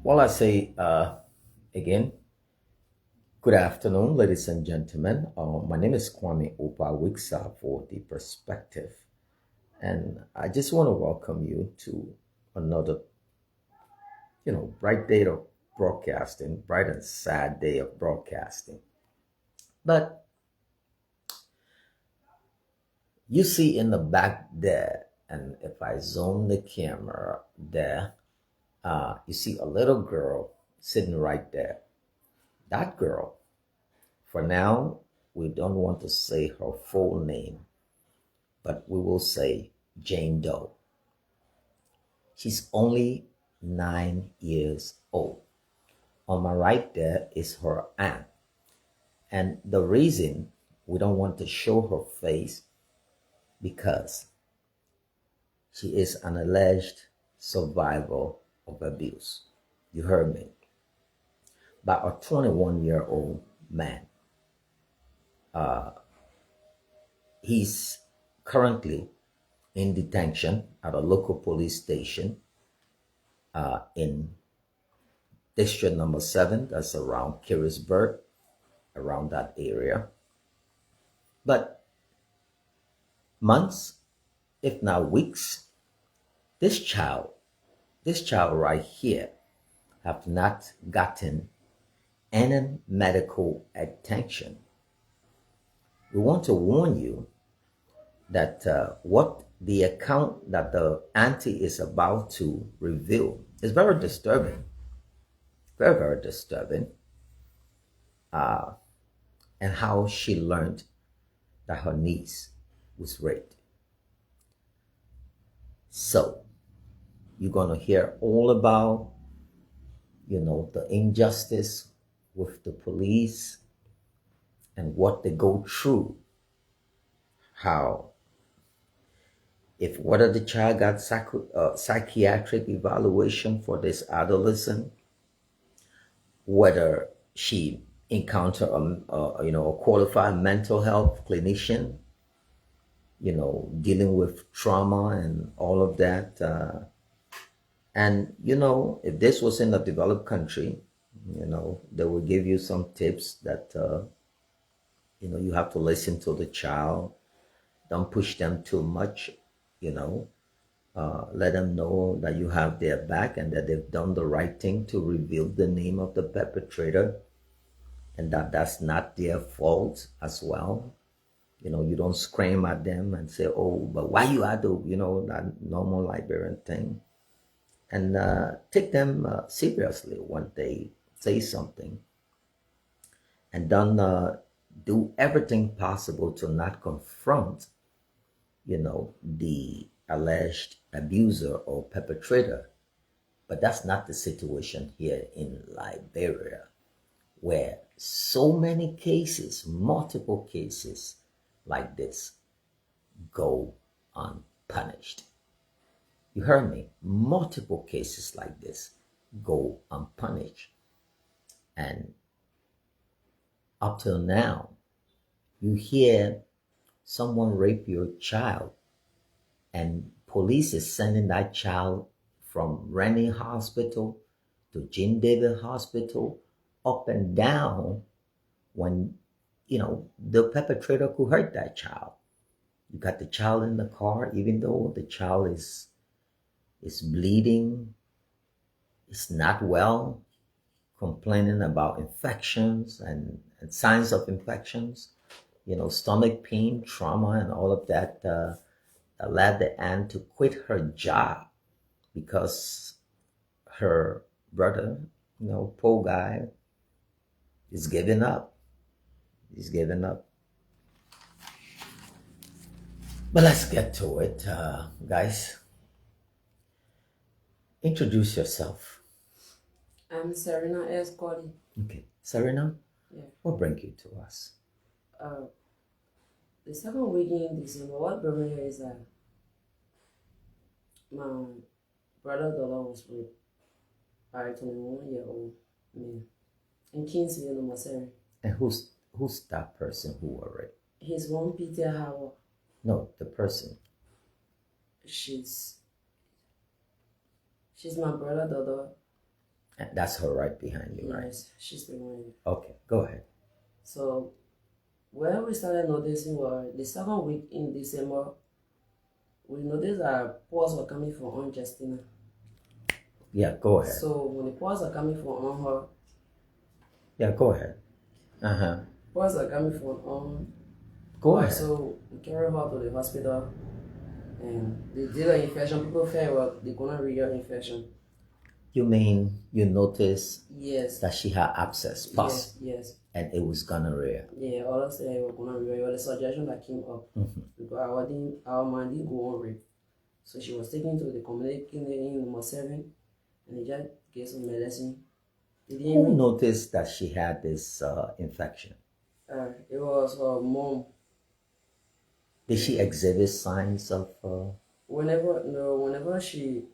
Well, I say again, good afternoon, ladies and gentlemen. My name is Kwame Opa Wiksa for the perspective, and I just want to welcome you to another, bright day of broadcasting, bright and sad day of broadcasting. But you see in the back there, and if I zoom the camera there, you see a little girl sitting right there. That girl, for now, we don't want to say her full name, but we will say Jane Doe. She's only 9 years old. On my right there is her aunt. And the reason we don't want to show her face because she is an alleged survivor of abuse. You heard me. By a 21-year-old man. He's currently in detention at a local police station in district number 7. That's around Kirisburg, around that area. But months, if not weeks, this child right here have not gotten any medical attention. We want to warn you that what the account that the auntie is about to reveal is very disturbing, very, very disturbing, and how she learned that her niece was raped. So you're going to hear all about, the injustice with the police and what they go through, how if whether the child got psychiatric evaluation for this adolescent, whether she encountered a qualified mental health clinician, dealing with trauma and all of that. And if this was in a developed country, they will give you some tips that you have to listen to the child. Don't push them too much, let them know that you have their back and that they've done the right thing to reveal the name of the perpetrator and that that's not their fault as well. You don't scream at them and say, oh, but why you are do, that normal Liberian thing. And take them seriously when they say something. And don't do everything possible to not confront, the alleged abuser or perpetrator. But that's not the situation here in Liberia, where so many cases, multiple cases like this, go unpunished. You heard me. Multiple cases like this go unpunished. And up till now, you hear someone rape your child and police is sending that child from Rennie Hospital to Jean David Hospital, up and down, when the perpetrator could hurt that child. You got the child in the car, even though the child is bleeding, is not well, complaining about infections and signs of infections, stomach pain, trauma, and all of that. Led the aunt to quit her job because her brother, poor guy, is giving up. He's giving up. But let's get to it, guys. Introduce yourself. I'm Serena S. Cody. Okay, Serena? Yeah. What brings you to us? The second weekend in December, what brought me here is that my brother daughter was raped by a 21-year-old man in Kingsville, Missouri. And who's that person who was raped? His one Peter Howard. No, the person. She's my brother daughter. That's her right behind you, right? Yes, she's the one. Okay, go ahead. So where we started noticing was the second week in December, we noticed that pause were coming from Aunt Justina. Yeah, go ahead. So when the pause are coming from on her, Yeah, go ahead. pause are coming from on. Go ahead. So we carried her to the hospital, and they did an infection. People felt well, the gonorrhea infection. You mean you noticed Yes. that she had abscess, pus, Yes. and it was gonorrhea? Yeah, all of them were gonorrhea. It was a suggestion that came up because our man didn't go on rape. So she was taken to the community clinic in number 7, and they just gave some medicine. Who noticed that she had this infection? It was her mom. Did she exhibit signs of? Whenever she,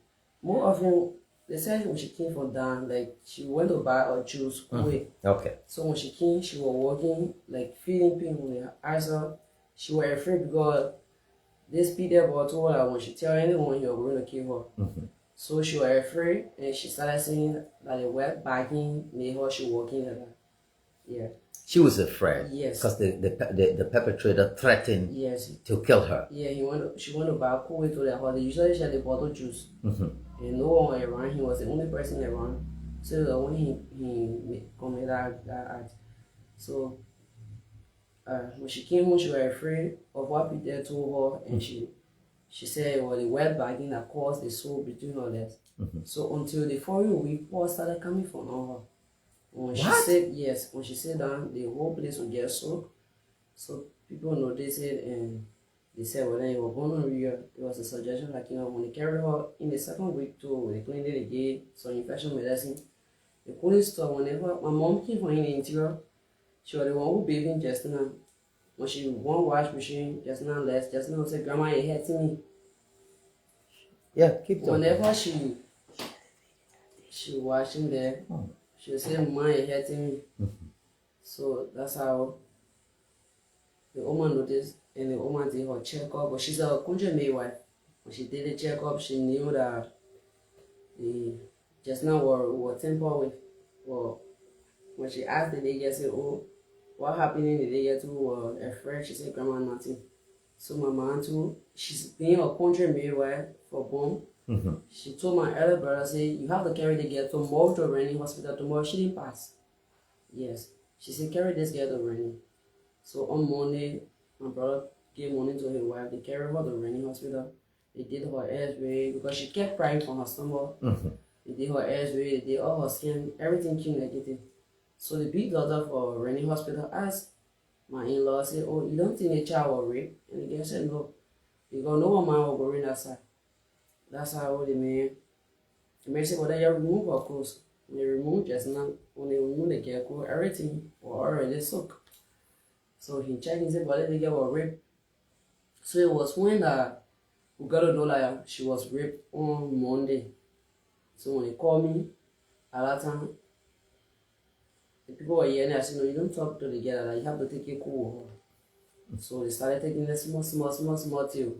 more often, they said when she came from down, like she went to buy a juice quick. Okay. So when she came, she was walking, like feeling pain when her eyes up. She was afraid because this Peter boy told her when she tell anyone you're going to kill her. So she was afraid, and she started saying that the wet bagging made her she walking like that. Yeah. She was afraid. Yes. Because the perpetrator threatened to kill her. Yeah, she went to buy a cool to their house. They usually share the bottle juice. And no one was around. He was the only person around. So when he committed that act. So when she came home, she was afraid of what Peter told her, and she said it was the wet bagging that caused the soul between her legs. So until the following week, Paul started coming from her. When she said yes, when she said down, the whole place would get soaked. So people noticed it, and they said, well, then it was gonorrhea. It was a suggestion like, when they carried her in the second week too, they cleaned it again, some infection medicine. The couldn't stop. Whenever my mom came from in the interior, she was the one who bathed in Justina. When she won wash machine, Justina left. Justina said, Grandma, it hurting me. Yeah, keep talking. Whenever she washing there, she would say, Mama, it hurting me. So that's how the woman noticed, and the woman did her checkup. But she's a country midwife. When she did the checkup, she knew that the Justina were tempered with. Well, when she asked the lady, I said, oh, what happened in the lady too? Afraid, she said, Grandma, nothing. So my mom too, she's being a country midwife for born. She told my elder brother, say, you have to carry the girl tomorrow to Rennie Hospital. Tomorrow she didn't pass. Yes. She said, carry this girl to Rennie. So on Monday, my brother gave money to his wife. They carried her to Rennie Hospital. They did her x-ray because she kept crying from her stomach. They did her x-ray, they did all her skin, everything came negative. So the big doctor for Rennie Hospital asked my in-law, said, oh, you don't think the child was raped? And the girl said, no. Because no one man will go in that side. That's how the man said, well, then you remove her clothes. When they remove Justina, when they remove the girl clothes, everything was already soaked. So he checked and said, well, the girl was raped. So it was when we got to know that she was raped on Monday. So when they called me, at that time, the people were yelling, I said, no, you don't talk to the girl, like, you have to take it cool. So they started taking the small till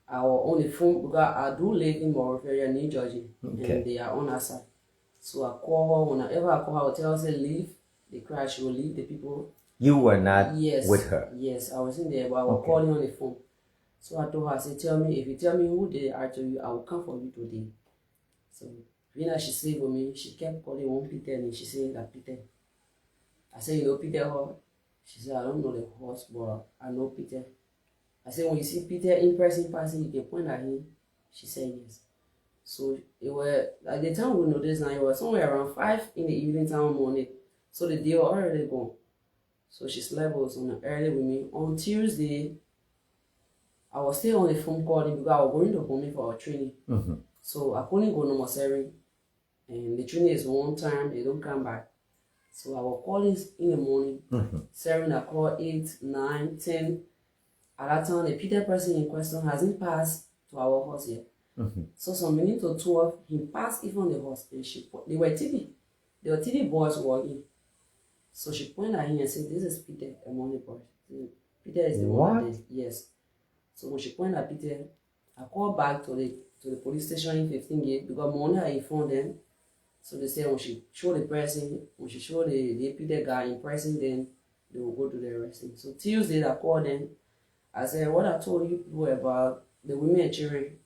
I was on the phone because I do live in Morropheria, New Jersey, and they are on our side. So I call her, whenever I call her, I will tell her, say, leave. They cry, she will leave the people. You were not with her? Yes, I was in there, but I was calling on the phone. So I told her, I said, tell me, if you tell me who they are to you, I will come for you today. So Rina, she stayed with me. She kept calling one Peter, and she said that Peter. I said, you know Peter her? She said, I don't know the horse, but I know Peter. I said, when you see Peter in person, you can point at him. She said yes. So it was at the time we noticed now, it was somewhere around 5 in the evening time morning. So the day was already gone. So she slept was on early with me. On Tuesday, I was still on the phone calling because I was going to Bumi for our training. So I couldn't go no more 7. And the training is one time, they don't come back. So I was calling in the morning, 7 o'clock, 8, 9, 10. At that time, the Peter person in question hasn't passed to our house yet. So some minutes to 12, he passed even the house. And they were TV. They were TV boys working. So she pointed at him and said, this is Peter among the boys. Peter is the one that did. Yes. So when she pointed at Peter, I called back to the police station in 15 Gate because morning I informed them So they say when she show the person, when she show the APD guy in person, then they will go to the arresting. So Tuesday, I called them. I said, what I told you people about the women and children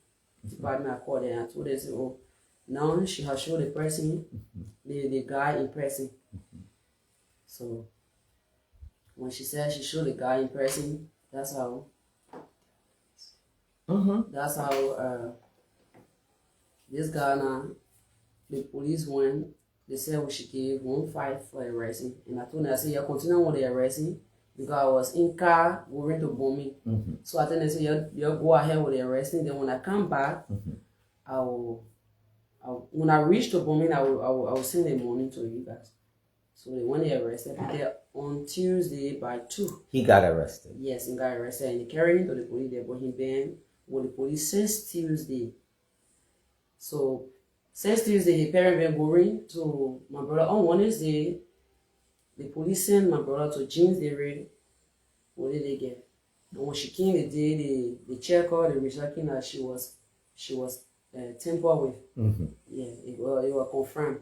department, I called them. I told them, say, oh, now she has shown the person, the guy in person. So when she said she showed the guy in person, that's how. That's how this guy now, the police went. They said we should give 1.5 for arresting, and I told them, I said, you continue with the arresting because I was in car going to bombing. So I told them, I said, you go ahead with the arresting. Then when I come back, when I reach the bombing, I will send the money to you guys. So when they arrested Peter on Tuesday by 2. He got arrested. Yes, he got arrested and they carried him to the police there, but he been with the police since Tuesday. So since Tuesday, his parents been going to my brother on Wednesday. The police sent my brother to James Dairy. What did they get? And when she came the day, they checked her, they researched that she was tampered with. Yeah, it was confirmed.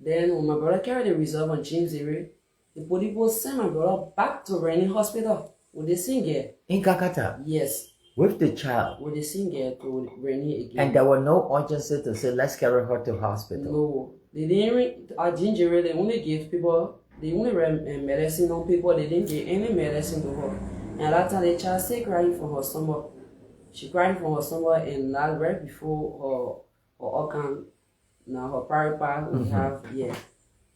Then when my brother carried the result on James Dairy, the police sent my brother back to Rennie Hospital with the singer. In Kakata? Yes. With the child? With the singer to Rennie again. And there were no urgency to say, let's carry her to hospital? No. They didn't, at Ginger, they only gave people, they only read medicine on people, they didn't give any medicine to her. And at that time, the child still crying from her stomach. She cried from her stomach, and that right before her organ, now her parapet we have, yeah.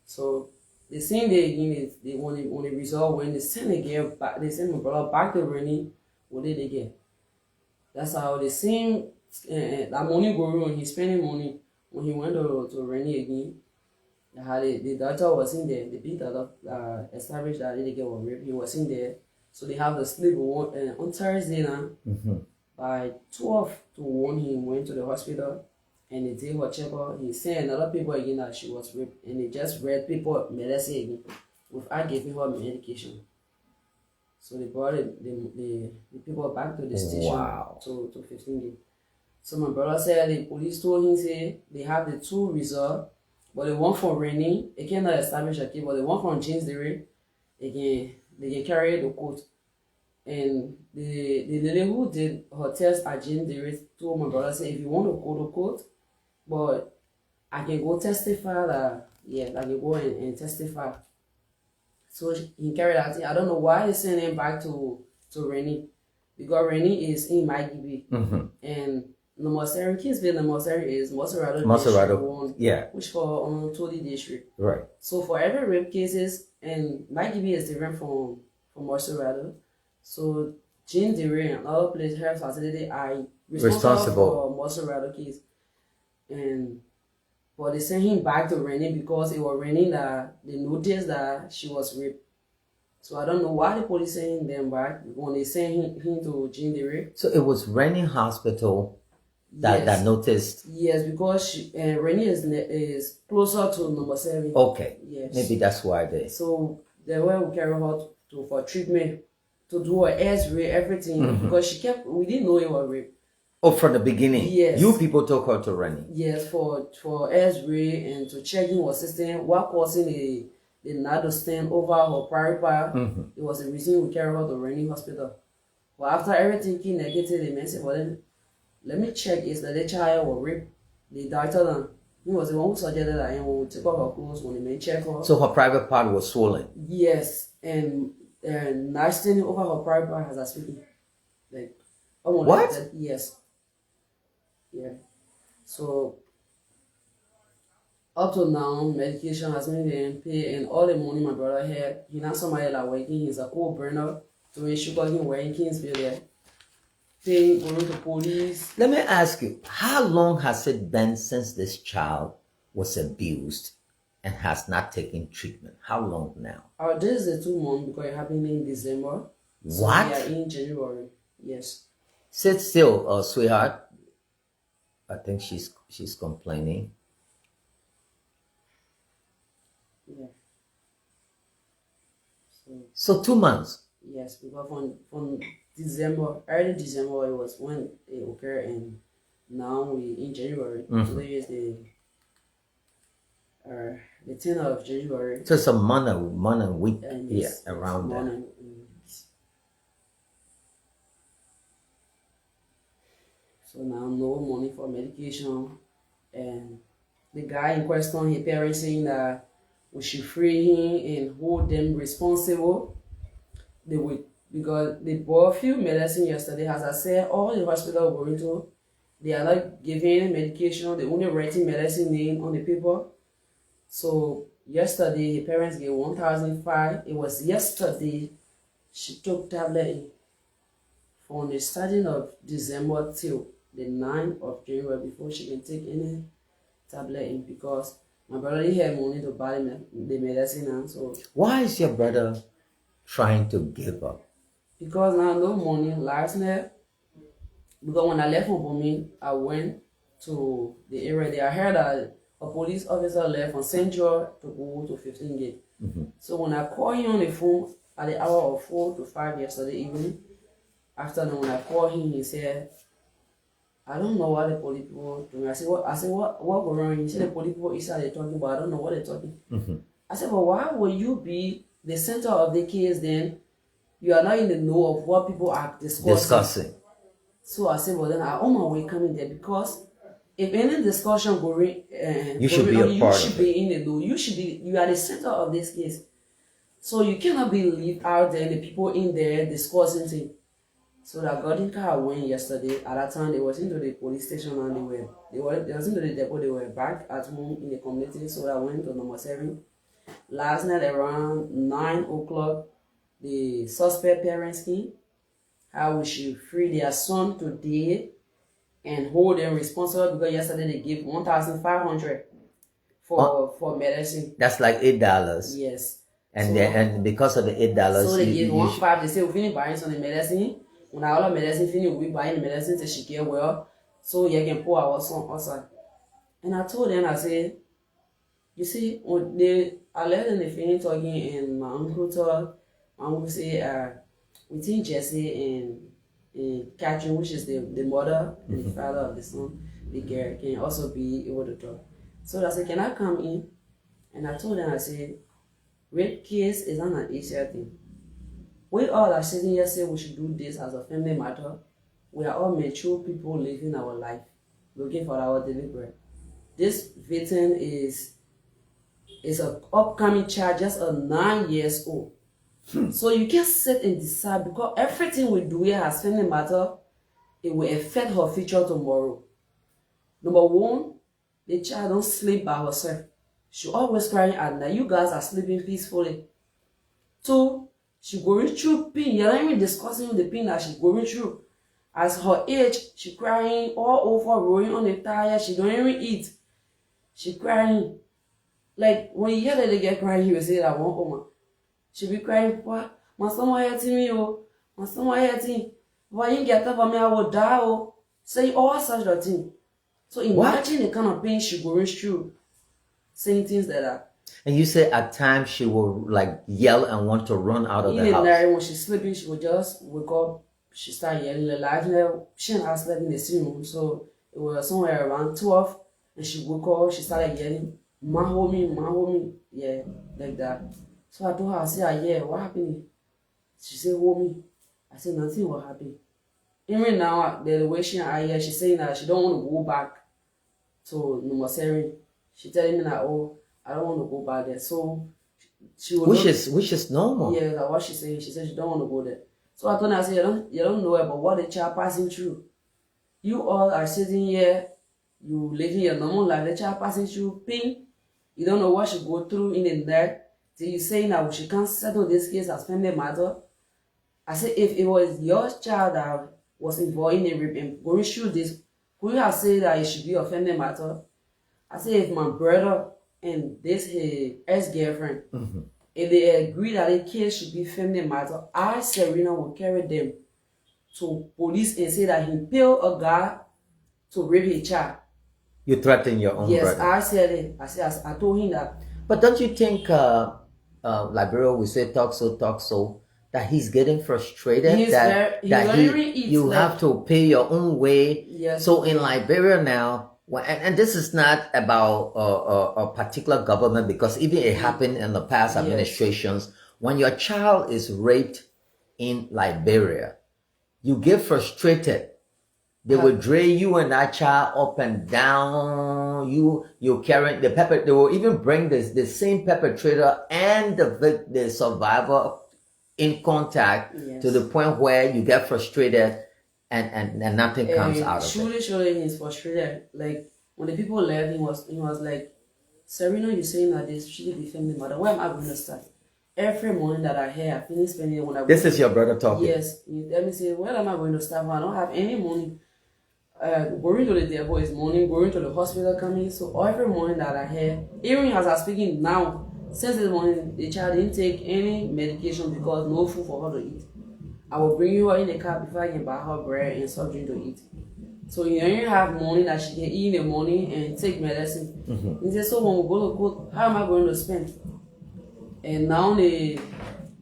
So the same day again is they when the result when they send again back, they send my brother back to Rennie, what did they get? That's how the same that money go on, he's spending money when he went to Rennie again. The doctor was in there, the big doctor established that they get one rape, he was in there. So they have the sleep on Thursday now. By 12 to 1 he went to the hospital. And they did her checkup. He said another people again that she was raped, and they just read people medicine again without giving her medication. So they brought the people back to the station to 15 days. So my brother said the police told him say they have the 2 results, but the one from Rennie, they cannot establish a case, but the one from James Dairy, they can carry the court. And the lady who did her test at James Dairy told my brother say if you want to go to court, but I can go testify that, yeah, I can go and testify. So he carried out. I don't know why they sent him back to Rennie, because Rennie is in MyLiberianPeople. And number 7 Kingsville, number 7 is Maserado 1, yeah, which for Todi district. Right. So for every rape cases, and MyLiberianPeople is different from Maserado. So James Dairy and other places health facility are responsible for Maserado case. But they sent him back to Rennie because it was Rennie that they noticed that she was raped. So I don't know why the police sent them back when they sent him to James Dairy. So it was Rennie Hospital that noticed. Yes, because Rennie is closer to number 7. Okay. Yes. Maybe that's why they. So they were carrying her for treatment, to do her X-ray, everything, because we didn't know it was rape. Oh, from the beginning? Yes. You people took her to Rennie? Yes, for X-ray and to check in her system, what causing the nado stent over her parapet. It was the reason we carried her to Rennie Hospital. But after everything came negative, they mentioned, well then, let me check is that the child was raped. The doctor, he was the one who suggested that when we took off her clothes, when they check her. So her private part was swollen? Yes, and nasty over her private part has a speaking. Like, what? Like yes. Yeah. So up to now, medication has been being paid, and all the money my brother had, he not somebody like working. He's a co-burner to ensure him working Kingsville there. Paying, going to police. Let me ask you, how long has it been since this child was abused and has not taken treatment? How long now? This is the 2 months because it happened in December. What? So we are in January. Yes. Sit still, sweetheart. I think she's complaining. Yeah. So 2 months. Yes, because from December, early December, it was when it occurred, and now we in January. Today is the 10th of January. So it's a month and week And here it's around there. morning. So now no money for medication, and the guy in question, his parents saying that we should free him and hold them responsible. They would, because they bought a few medicine yesterday. As I said, all the hospital we're going to, they are not giving medication. They only writing medicine name on the paper. So yesterday, his parents gave 1,500. It was yesterday she took tablet in. From the starting of December till the 9th of January before she can take any tablet in, because my brother didn't have money to buy the medicine now. So why is your brother trying to give up? because now no money. Last night, because when I left from Bomi, I went to the area there. I heard that a police officer left from Central to go to 15 Gate. So when I called him on the phone at the hour of 4 to 5 yesterday evening, afternoon, when I called him, he said, I don't know what the police people doing. I said, what going on? He said, the police people inside they're talking, but I don't know what they're talking. I said, but why would you be the center of the case then? You are not in the know of what people are discussing. So I said, well, then I'm on my way coming there, because if any discussion going, you should be a part you should be in the know. You are the center of this case. So you cannot be left out there and the people in there discussing things. So that Golden car went yesterday. At that time, they was into the police station and they was into the depot. They were back at home in the community. So I went to number 7. Last night around 9 o'clock, the suspect parents came. How we should free their son today and hold them responsible, because yesterday they gave 1,500 for medicine. That's like $8. Yes. And because of the $8, so they gave 1,500. They say we finish buying some medicine. When all the medicine finish, we buying the medicine till she get well, so you can pour our son outside. And I told them, I said, you see, I let them finish talking, and my uncle told, my uncle said, we think Jesse and Catherine, which is the mother and the father of the son, the girl, can also be able to talk. So I said, can I come in? And I told them, I said, rape case is not an easier thing. We all are sitting here saying we should do this as a family matter. We are all mature people living our life, looking for our delivery. This victim is an upcoming child, just a 9 years old. So you can't sit and decide, because everything we do here as family matter, it will affect her future tomorrow. Number one, the child don't sleep by herself. She always crying at night. You guys are sleeping peacefully. 2, she going through pain. You're not even discussing the pain that she's going through. As her age, she crying all over, rolling on the tire. She don't even eat. She crying. Like, when you hear that they get crying, you will say that one woman. She be crying, what? My stomach hurting me, oh. My stomach hurting. Why you get up on me, I will die, oh. Say all such a thing. So imagine the kind of pain she going through, saying things like that. And you say at times she will like yell and want to run out of the house. Night, when she's sleeping, she will just wake up. She start yelling. She and I slept in the same room, so it was somewhere around 12, and she woke up. She started yelling, "My homie," yeah, like that. So I told her, I said, yeah, what happened? She said, homie. I said, nothing will happen. Even now, the way she's saying that she don't want to go back to number 7. She telling me that, oh, I don't want to go back there. So she will which is normal. Yeah, that's what she's saying. She said she don't want to go there. So I told her, I said, you don't know about what the child passing through. You all are sitting here, you living your normal life, the child passing through pain. You don't know what she go through in the night. So you saying that she can't settle this case as family matter. I said, if it was your child that was involved in the rape and going through this, could you have said that it should be a family matter? I said, if my brother and this his ex-girlfriend, if they agree that the case should be family matter, I, Serena, will carry them to police and say that he paid a guy to rape his child. You threaten your own brother? Yes, I said it. I told him that. But don't you think, Liberia, we say talk so, that he's getting frustrated? You have to pay your own way. Yes. So in Liberia now, Well, and this is not about a particular government, because even it happened in the past administrations. When your child is raped in Liberia, you get frustrated. They will drag you and that child up and down. You carrying the pepper. They will even bring the same perpetrator and the survivor in contact to the point where you get frustrated and nothing comes out of it. Surely he's frustrated. Like when the people left, he was like, Serena, you're saying that this should be family mother. Where am I going to start? Every morning that I hear, I finish spending when I This is your brother talking. Yes. Let me say, where am I going to start? I don't have any money. Going to the devil is morning, going to the hospital coming. So every morning that I hear, even as I'm speaking now, since this morning, the child didn't take any medication because no food for her to eat. I will bring her in the car before I can buy her bread and something to eat. So you only have money that she can eat in the morning and take medicine. He said, so when we go to court, how am I going to spend? And now the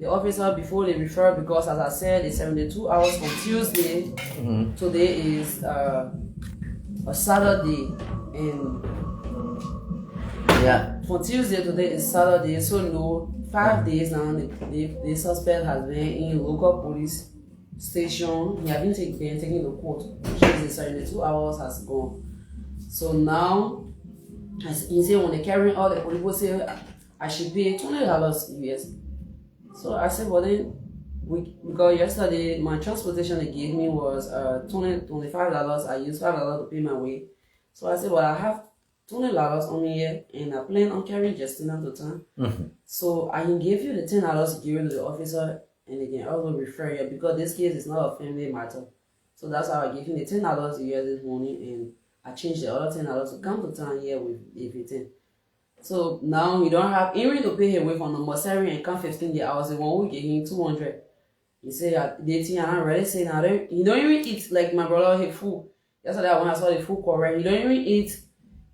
officer, before they refer, because as I said, it's 72 hours from Tuesday. Today is a Saturday, and from Tuesday today is Saturday. So no, 5 days now. The suspect has been in local police station. He has been taken to court. Which is the 72 hours has gone. So now, as he said, when they carry all the police, say I should pay $20 US. So I said, well then, because yesterday my transportation they gave me was $25. I used $5 to pay my way. So I said, well, I have $20 on me here, and I plan on carrying Justina to town. So I can give you the $10 given to the officer, and they can also refer you, because this case is not a family matter. So that's how I gave him the $10 here this morning, and I changed the other $10 to come to town here with everything. So now we don't have even to pay him away from the Mosari and come 15 hours. The one we gave him 200. He said, dating, and I'm ready saying, he don't even eat like my brother, he food. Yesterday when I saw the food correct, he don't even eat.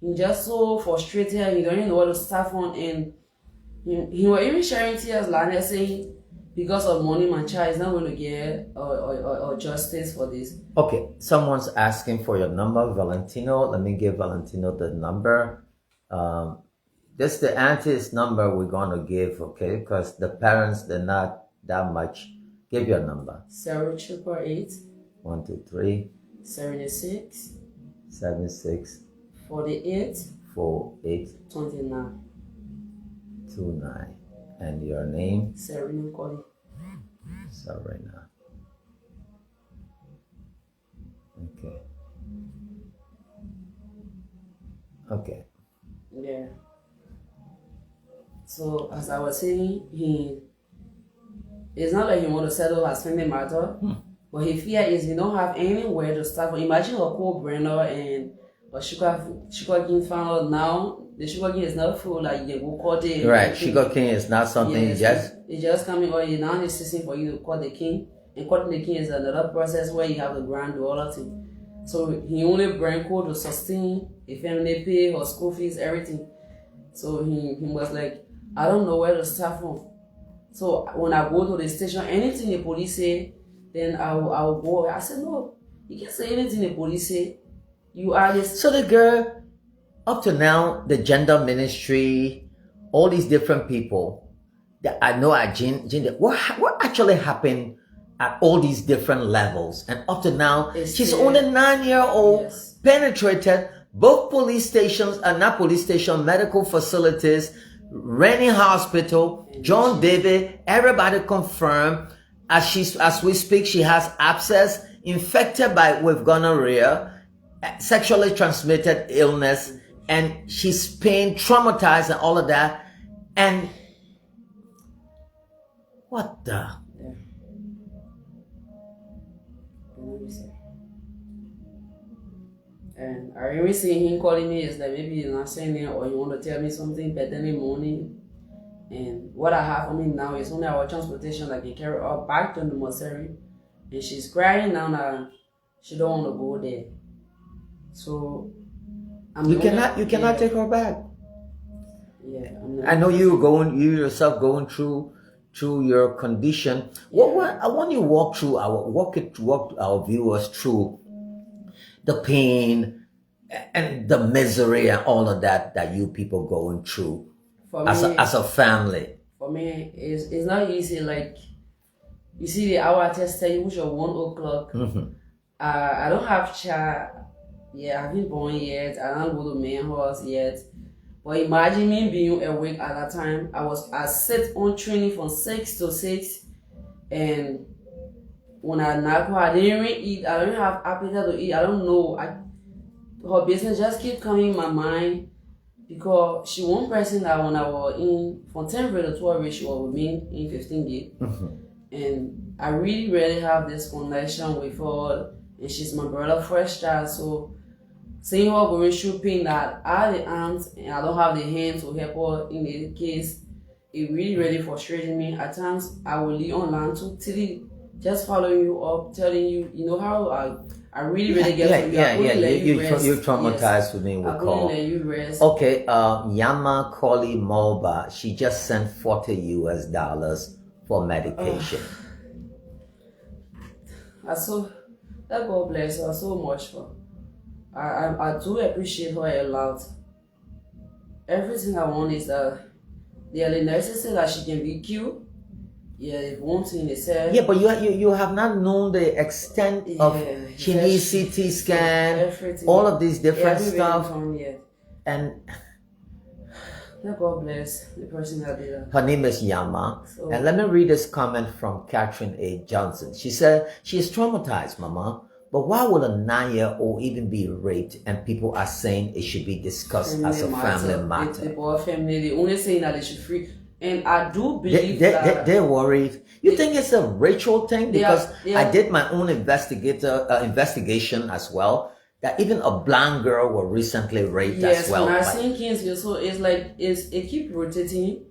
He just so frustrated, he don't even know what to start on, and he was even sharing tears like that, saying, because of money, my child is not going to get or justice for this. Okay, someone's asking for your number, Valentino. Let me give Valentino the number. This is the auntie's number we're going to give, okay? Because the parents, they're not that much. Give your number. 0888 123 76 76 48 48 29. 29. And your name? Serena Colley. Serena. Okay. Okay. Yeah. So as I was saying, it's not like he want to settle as family matter, but his fear is he don't have anywhere to start from. Imagine a co-brander and a sugar cane found out now. The sugar cane is not full, like you can go cut it. Right, sugar cane is not something it's just coming or you now necessary for you to cut the cane. And cutting the cane is another process where you have to grind the other thing. So he only bring code to sustain a family pay or school fees, everything. So he was like, I don't know where to start from. So when I go to the station, anything the police say, then I'll go. I said, no, you can't say anything the police say. You are this. So the girl, up to now, the gender ministry, all these different people that I know are gender. What actually happened at all these different levels? And up to now, she's only 9-year-old, penetrated both police stations, not police station, medical facilities, Rennie Hospital, John David, everybody confirmed. As we speak, she has abscess, infected with gonorrhea, sexually transmitted illness, and she's pain, traumatized, and all of that. And what the? And I remember seeing him calling me, is that maybe you're not saying it or you want to tell me something better in the morning. And what I have for me now is only our transportation that can carry her back to the Mosari. And she's crying now that she don't want to go there. So you cannot take her back. Yeah, I know you yourself going through your condition. Yeah. I want you to walk our viewers through the pain, and the misery and all of that you people going through as a family. For me, it's not easy. Like, you see the hour I test you, which are 1 o'clock. I don't have child. Yeah, I haven't born yet. I don't go to main house yet. But imagine me being awake at that time. I sit on training from 6 to 6, and when I knock her, I didn't even eat. I don't have appetite to eat. I don't know. Her business just keep coming in my mind, because she one person that when I was in from 10th grade to 12th grade, she was with me in 15 grade. And I really have this connection with her, and she's my brother first child. So seeing her going through pain that I have the aunt and I don't have the hands to help her in the case, it really frustrated me. At times I will leave online to just following you up, telling you, you know how I really get to you. You're traumatized with me with call. Let you rest. Okay, Yama Koli Moba, she just sent $40 US for medication. That God bless her so much for. I do appreciate her a lot. Everything I want is that the nurses say that she can be cured. Yeah, if one thing they said. Yeah, but you have not known the extent of Chinese CT scan, everything, all of these different stuff. And God bless the person that did that. Her name is Yama. And let me read this comment from Catherine A. Johnson. She said, she is traumatized, Mama. But why would a 9-year-old even be raped, and people are saying it should be discussed as a family matter? The boy family, they only saying that they should free. And I do believe that they're worried. You think it's a ritual thing? Because I did my own investigation as well. That even a blonde girl was recently raped as well. Yes, when I seen kids, so it's like it keep rotating.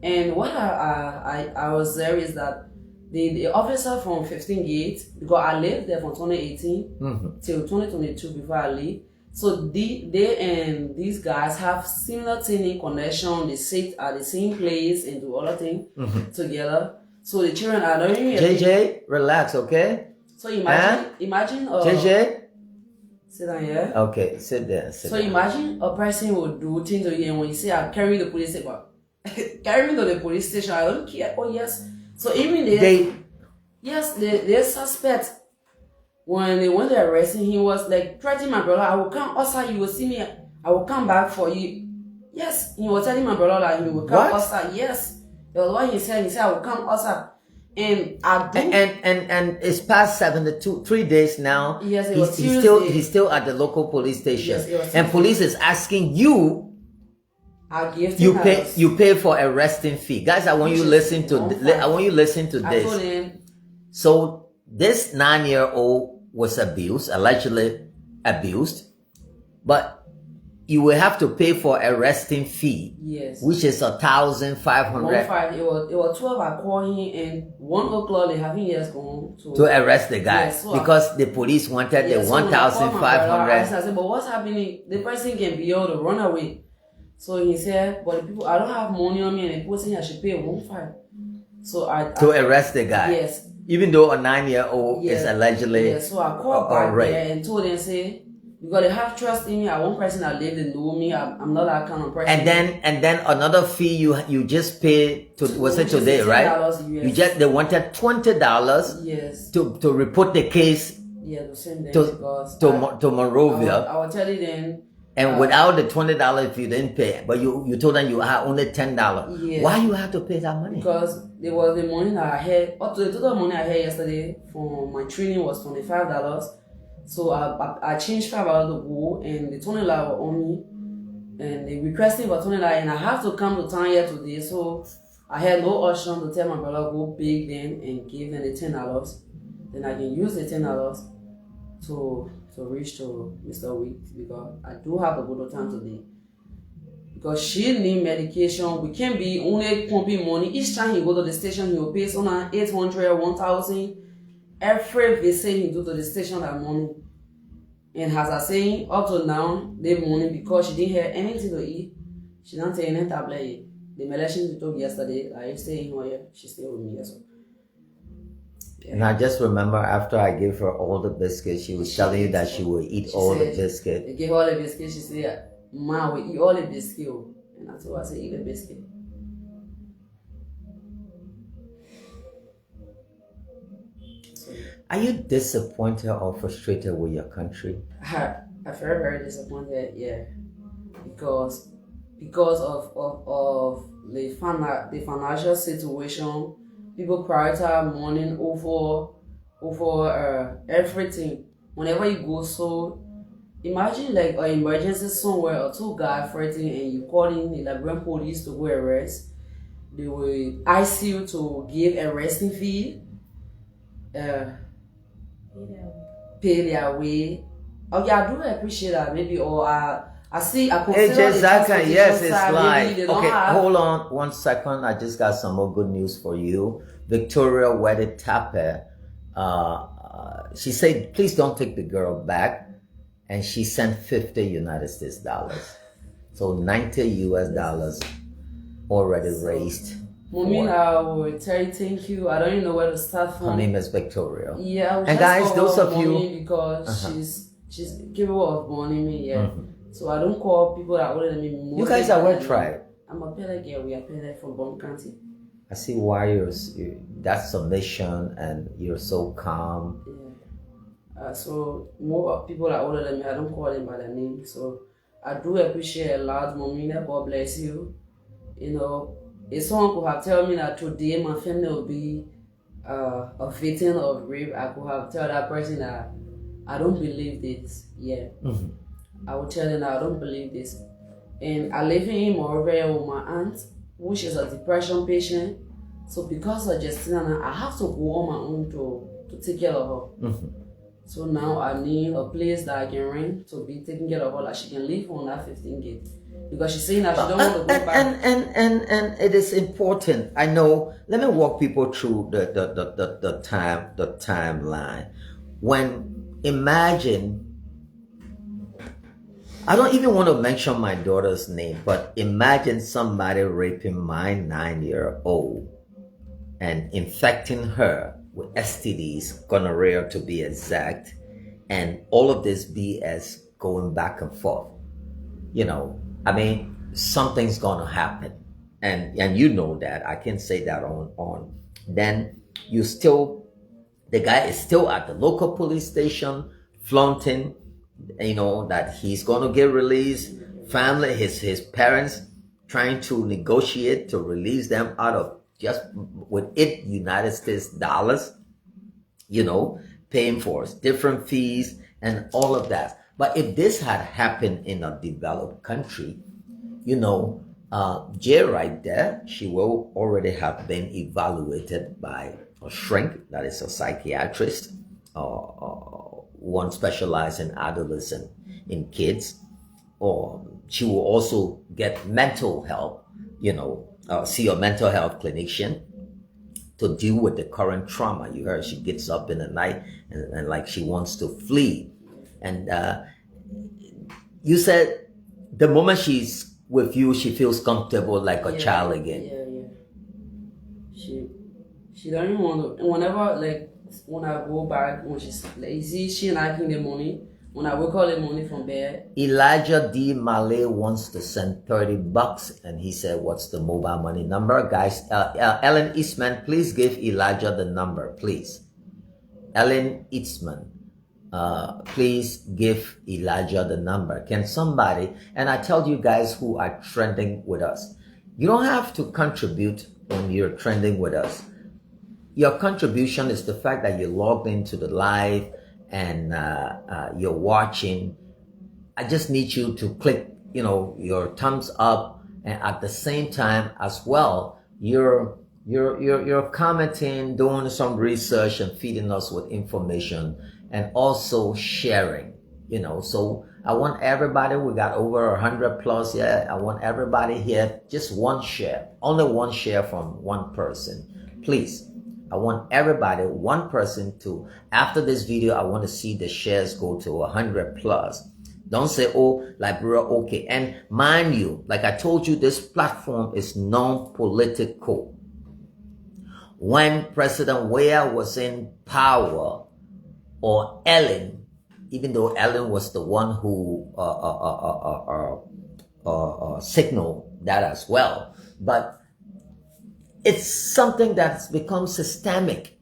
And what I was there is that the officer from 15 Gate, because I lived there from 2018 till 2022 before I leave. So they and these guys have similar thing connection. They sit at the same place and do other things together. So the children are learning. JJ, relax, okay? So imagine JJ, sit down here. Okay, sit there. So imagine a person will do things to you, and when you say I carry the police station, carry me to the police station, I don't care. Oh yes. So even they suspect. When they went to arrest him, he was like threatening my brother, I will come outside, you will see me, I will come back for you. Yes, he was telling my brother that he will come outside. Yes. That was what he said. He said, I will come outside. And I do. And it's past 3 days now. Yes, he's still at the local police station. Yes, and police is asking you. You pay for arresting fee. Guys, I want you to listen to this. So this 9-year-old was allegedly abused, but you will have to pay for arresting fee. Yes. Which is 1,500. It was 12. I called him, and 1 o'clock they have him gone to arrest the guy. Yes, so because the police wanted the 1,500. I said, but what's happening? The person can be able to run away. So he said, but the people, I don't have money on me, and the people saying I should pay 1,500. So to arrest the guy. Yes. Even though a 9-year-old is allegedly. Yeah, so I called back there and told them, say, because they have trust in me. I one person that live, they know me. I'm not that kind of person. And then another fee you just pay was it today, right? Yes. They wanted $20. Yes. To report the case. Yeah, to send them to Monrovia. I will tell you then. And without the $20, if you didn't pay, but you told them you had only $10. Yeah. Why you have to pay that money? Because there was the money that I had. Up to the total money I had yesterday for my training was $25. So I changed $5 to go, and the $20 were on me, and they requested for $20, and I have to come to town here today. So I had no option to tell my brother go beg them and give them the $10. Then I can use the $10 to reach to Mr. Weeks, because I do have to go to town today. Because she need medication. We can't be only pumping money. Each time he go to the station, he will pay someone 800, 1,000. Every visit he do to the station that morning. And as I say, up to now, the morning, because she didn't have anything to eat, she didn't take any tablet yet. The medicine we took yesterday, I stay in here, she stay with me as well. And I just remember after I gave her all the biscuits, she was telling you that she would eat all the biscuits. They gave all the biscuits. She said, "Ma, we eat all the biscuits." And I told her, I said, "Eat the biscuit." Are you disappointed or frustrated with your country? I feel very disappointed, yeah, because of the financial situation. People prioritize money over everything. Whenever you go, so imagine like an emergency somewhere or two guys fighting and you call in the Liberian police to go arrest. They will ice you to give arresting fee. Pay their way. Oh yeah, I do appreciate that. Maybe or I consider yes, it's like okay. Have... Hold on 1 second. I just got some more good news for you. Victoria wedded Tape. She said, "Please don't take the girl back," and she sent $50 United States dollars, so $90 US already raised. Mommy, I will tell you thank you. I don't even know where to start from. Her name is Victoria. Yeah, and guys, those of you because she's capable of bonding me. Yeah. So I don't call people that older than me. You guys are well tried. I'm a Pele girl. We are Pele from Bon County. I see why that's submission and you're so calm. Yeah. So more people that older than me, I don't call them by their name. So I do appreciate a lot, Mommy. God bless you. You know, if someone could have told me that today my family will be a victim of rape, I could have told that person that I don't believe this. Yeah. I would tell them that I don't believe this. And I live in Moravia with my aunt, which is a depression patient. So because of Justina, I have to go on my own to take care of her. So now I need a place that I can rent to be taking care of her, like she can live on that 15 gate. Because she's saying that she don't want to go back. And it is important. I know. Let me walk people through the timeline. When imagine, I don't even want to mention my daughter's name, but imagine somebody raping my 9-year-old and infecting her with STDs, gonorrhea to be exact, and all of this BS going back and forth. You know, I mean, something's gonna happen, and you know that. I can say that on. Then the guy is still at the local police station flaunting, you know, that he's gonna get released. Family, his parents trying to negotiate to release them out of just with $8 United States dollars, you know, paying for different fees and all of that. But if this had happened in a developed country, you know, Jay right there, she will already have been evaluated by a shrink, that is a psychiatrist, one specialized in adolescent, in kids, or she will also get mental help, you know, see a mental health clinician to deal with the current trauma. You heard she gets up in the night and like she wants to flee. And you said the moment she's with you, she feels comfortable like a child again. Yeah. She don't even want to. Whenever, like, when I go back, when she's lazy, she and I in the morning. When I wake up in the morning from bed. Elijah D. Malay wants to send $30, and he said, "What's the mobile money number, guys?" Ellen Eastman, please give Elijah the number, please. Ellen Eastman. Please give Elijah the number. Can somebody, and I tell you guys who are trending with us, you don't have to contribute when you're trending with us. Your contribution is the fact that you logged into the live and you're watching. I just need you to click, you know, your thumbs up, and at the same time as well, you're commenting, doing some research and feeding us with information, and also sharing, you know. So I want everybody, we got over 100 plus, yeah. I want everybody here, just one share, only one share from one person, please. I want everybody, one person to, after this video, I want to see the shares go to 100 plus. Don't say, oh, Liberia, okay. And mind you, like I told you, this platform is non-political. when President Weah was in power, or Ellen, even though Ellen was the one who signaled that as well. But it's something that's become systemic.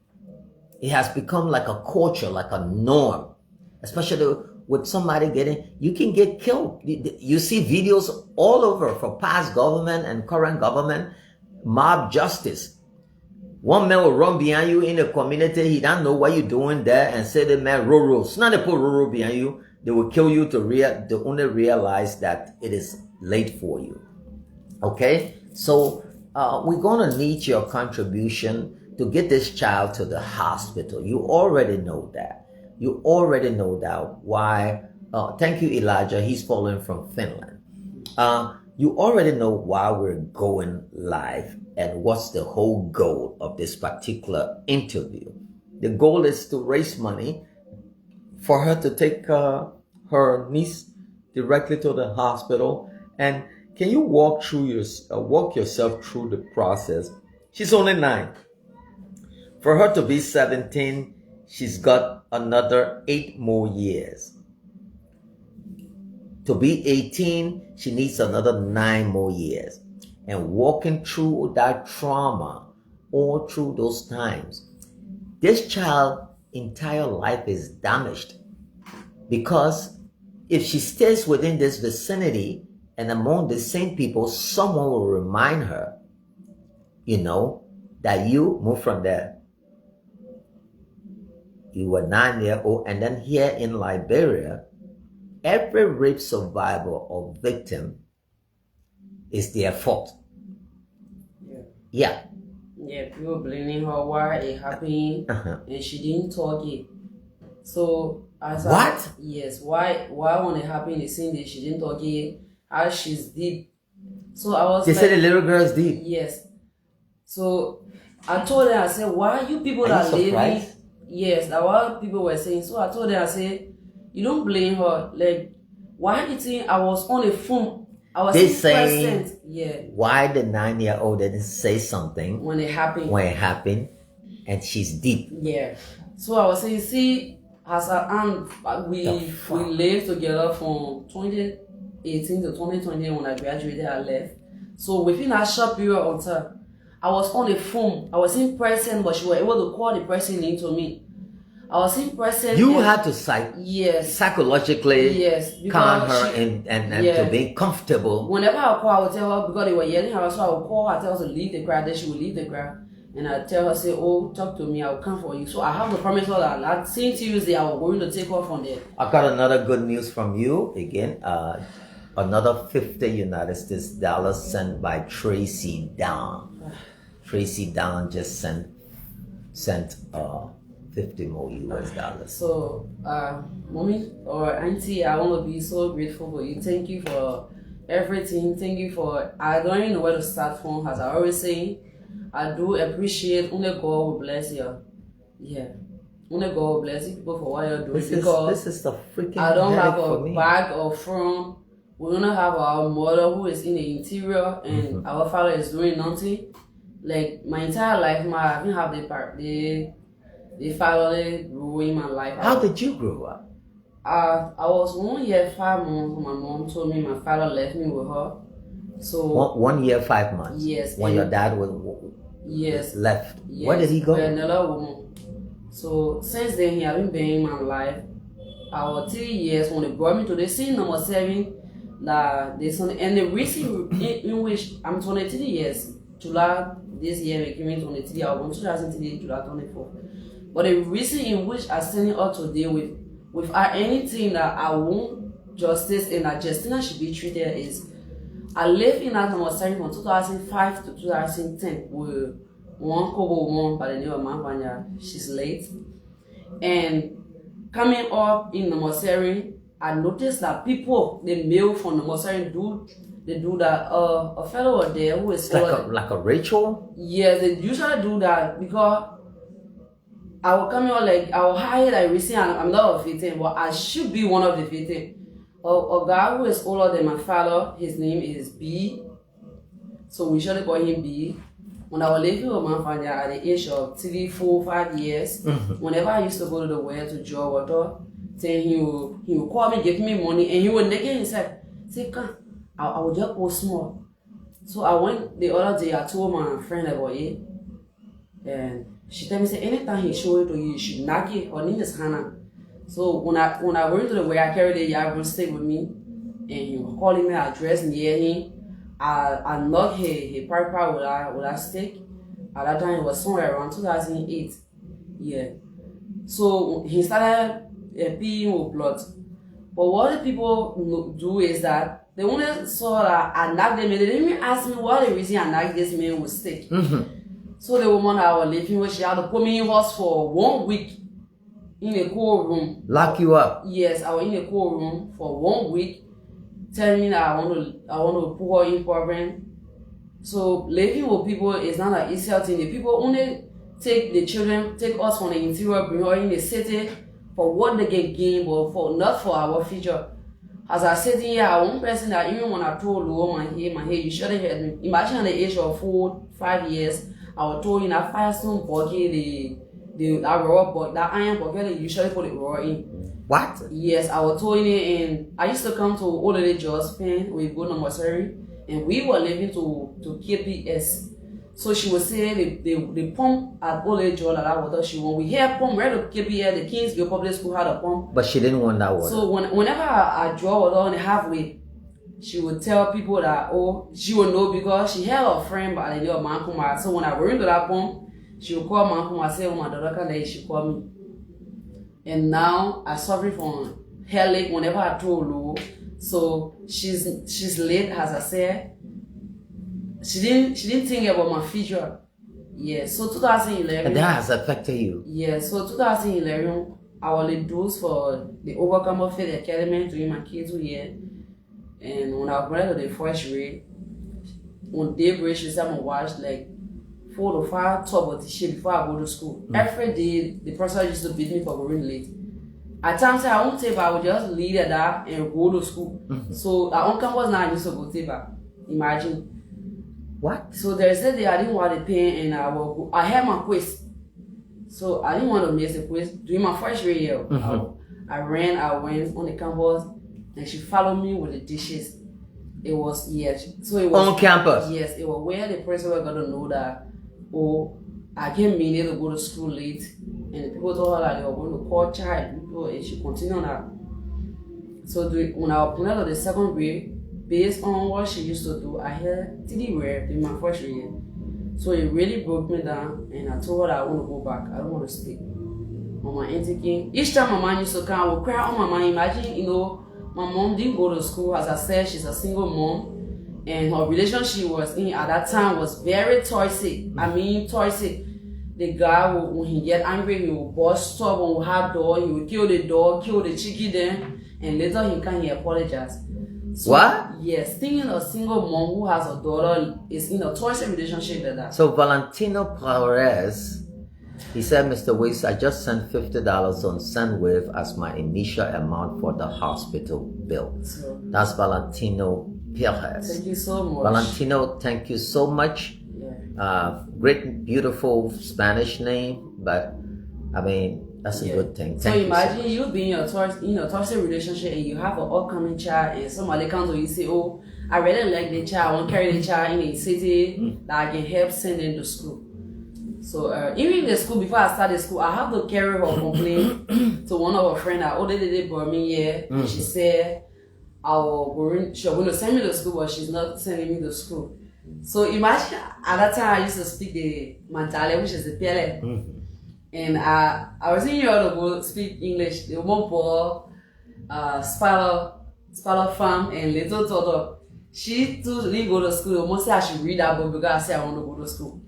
It has become like a culture, like a norm, especially with somebody you can get killed. You see videos all over from past government and current government, mob justice. One man will run behind you in the community. He don't know what you're doing there and say the man, Roro. It's not they put Roro behind you. They will kill you to only realize that it is late for you. Okay? So we're going to need your contribution to get this child to the hospital. You already know that. You already know that. Why? Thank you, Elijah. He's following from Finland. You already know why we're going live and what's the whole goal of this particular interview. The goal is to raise money for her to take her niece directly to the hospital. And can you walk yourself through the process? She's only 9. For her to be 17, she's got another 8 more years. To be 18, she needs another 9 more years. And walking through that trauma all through those times, this child's entire life is damaged. Because if she stays within this vicinity and among the same people, someone will remind her, that you move from there. You were 9-year-old, and then here in Liberia, every rape survivor or victim is their fault. Yeah. Yeah, people blaming her why it happened, and she didn't talk it. So what? Yes, why when it happened, the same day she didn't talk it. How she's deep. So I was. They said the little girl is deep. Yes. So I told her, I said, why you people are living? Yes, that's what people were saying. So I told her, I said, you don't blame her. Like, why do you think I was on the phone? I was saying, why the 9-year-old didn't say something when it happened, and she's deep. Yeah. So I was saying, see, as our aunt, we lived together from 2018 to 2020 when I graduated, I left. So within that short period of time, I was on the phone. I was in person, but she was able to call the person into me. I was in person. You had to psychologically calm her and to be comfortable. Whenever I call, I would tell her, because they were yelling her, so I would call her, tell her to leave the crowd. Then she would leave the crowd. And I tell her, say, oh, talk to me, I will come for you. So I have to promise her that same Tuesday, I was going to take her from there. I got another good news from you again. Another 50 United States dollars sent by Tracy Down. Tracy Down just sent 50 more US dollars. So, mommy or auntie, I want to be so grateful for you. Thank you for everything. Thank you for, I don't even know where to start from, as I always say. I do appreciate, only God will bless you. Yeah. Only God will bless you people for what you're doing. This is the freaking I don't have a bag or front. We don't have our mother who is in the interior and our father is doing nothing. Like my entire life, I didn't have the father ruin my life. How did you grow up? I was 1 year 5 months when my mom told me my father left me with her. So 1 year 5 months. Yes. When your dad was left. Yes, where did he go? With another woman. So since then he hasn't been in my life. Our 3 years when they brought me to the scene number 7. And the reason in which I'm 23 years, July this year became 23, I was 2003, July 24. But the reason in which I'm standing up today without anything that I want justice and that Justina should be treated is, I lived in that number 7 from 2005 to 2010 with one Kobo woman by the name of Mampanya. She's late. And coming up in number 7, I noticed that people, the male from the Mosaic do that. A fellow there who is like a ritual. Yeah, they usually do that because I will come here like I will hire like recently. I'm not a 15, but I should be one of the 15. A guy who is older than my father. His name is B, so we usually call him B. when I was living with my family at the age of 3, 4, 5 years, whenever I used to go to the well to draw water, then he would call me, give me money, and he would negate himself. Say, "Come, I will just go small." So I went the other day, I told my friend about it, and she told me, say, anytime he show it to you, you should knock it or need his hand. So when I went to the way, I carried the yard stick with me, and he was calling me address near him. I knocked his pipe with a stick. At that time, it was somewhere around 2008. Yeah. So he started peeing with blood. But what the people do is that they only saw that I knocked them, and they didn't even ask me what the reason I knocked this man with stick. So the woman I was living with, she had to put me in house for 1 week in a cold room. Lock you up? Yes, I was in a cold room for 1 week, telling me that I want to put her in problem. So living with people is not an easy thing. The people only take the children, take us from the interior, bring her in the city for what they can gain, but not for our future. As I said here, one person that even when I told my head, you shouldn't hear me. Imagine at the age of 4, 5 years, I was told in that Firestone bucket, that raw bucket, that iron bucket, they usually put it raw in. What? Yes, I was told it, and I used to come to Old Lady JOSEPHINE, we go to Missouri, and we were living to KPS. So she was saying they pump at Old Lady JOSEPHINE, that water she want. We hear pump right to KPS, the Kingsville Public School had a pump. But she didn't want that water. So whenever I draw water on the halfway, she would tell people that, oh, she would know because she had a friend by the name of Mankuma. So when I went to that pump, she would call Mankuma and say, oh, my daughter can let she call me. And now I suffer from headache whenever I told her. So she's late, as I said. She didn't think about my future. Yeah, so 2011. And that has affected you. Yeah, so 2011, I was dose for the Overcomer Faith Academy to my kids were here. And when I went to the first grade, on daybreak, she said, I'm going to watch like 4 to 5 top of the shit before I go to school. Every day, the professor used to beat me for going late. At times, I won't take, but I would just leave at that and go to school. So, on campus now, I used to go take back. Imagine. What? So, there's a day I didn't want to pay, and I had my quiz. So, I didn't want to miss the quiz. During my first year, I went on the campus, and she followed me with the dishes. It was, yes. So it was on campus? Yes, it was where the principal got to know that, oh, I came in to go to school late. And the people told her that they were going to call child people, and she continued on that. So when I was put to the 2nd grade, based on what she used to do, I had TD rare in my first year. So it really broke me down, and I told her that I want to go back. I don't want to stay. Mama ain't taking. Each time my mom used to come, I would cry on my mind. Imagine, my mom didn't go to school. As I said, she's a single mom, and her relationship was in at that time was very toxic. I mean, toxic. The guy, when he get angry, he will bust up on the hot door. He will kill the dog, kill the chicken, then, and later he apologize. So, what? Yes, thinking a single mom who has a daughter is in a toxic relationship like that. So Valentino Perez, he said, Mr. Weiss, I just sent $50 on Sendwave as my initial amount for the hospital bill. So, that's Valentino Perez. Thank you so much. Valentino, thank you so much. Yeah. Great, beautiful Spanish name, but I mean, that's a good thing. So imagine you being in a toxic relationship and you have an upcoming child, and somebody comes to you and say, oh, I really like the child, I want to carry the child in a city that I can help send them to school. So even in the school, before I started school, I have to carry her complaint to one of her friends that, oh, they brought me here. And she said, she was going to send me to school, but she's not sending me to school. So imagine, at that time, I used to speak the Mantale, which is the Pele. And I was in Europe to go speak English. The one for Spalor Farm and Little Toto. She too didn't go to school. Almost say I should read that book because I said I want to go to school.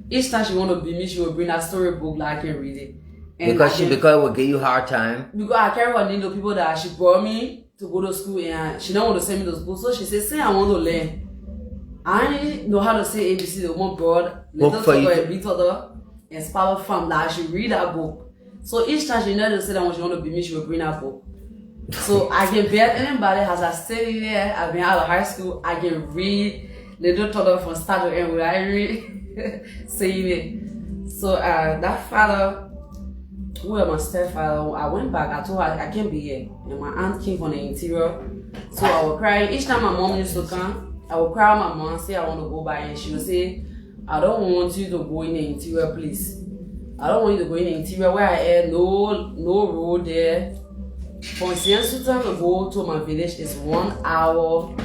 Each time she want to be me, she will bring that storybook like I can read it. And because it will give you a hard time. Because I carry her name to people that she brought me to go to school and she don't want to send me to school. So she said, say I want to learn. I know how to say ABC, the one broad, Little Toto and Big Toto, and Spalor Farm, that I should read that book. So each time she needed to say that when she want to be me, she will bring that book. So I can bet anybody as I stayed there, I've been out of high school, I can read Little Toto from start to end. When I read, saying it. So that father, who was my stepfather, I went back. I told her I can't be here, and my aunt came from the interior. So I would cry each time my mom used to come. I would cry my mom, say I want to go by, and she would say, I don't want you to go in the interior, please. I don't want you to go in the interior where I had no road there. From Siensutan to go to my village is 1 hour,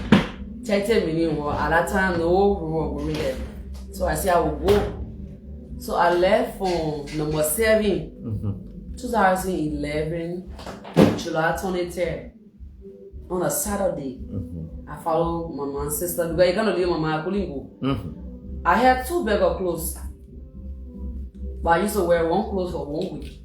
30 minutes. At that time, no road going there. So I said I will go. So I left from number 7, 2011, July 23rd, on a Saturday. I followed my mom's sister because you can't leave my mom, I couldn't go. I had 2 bags of clothes, but I used to wear one clothes for 1 week.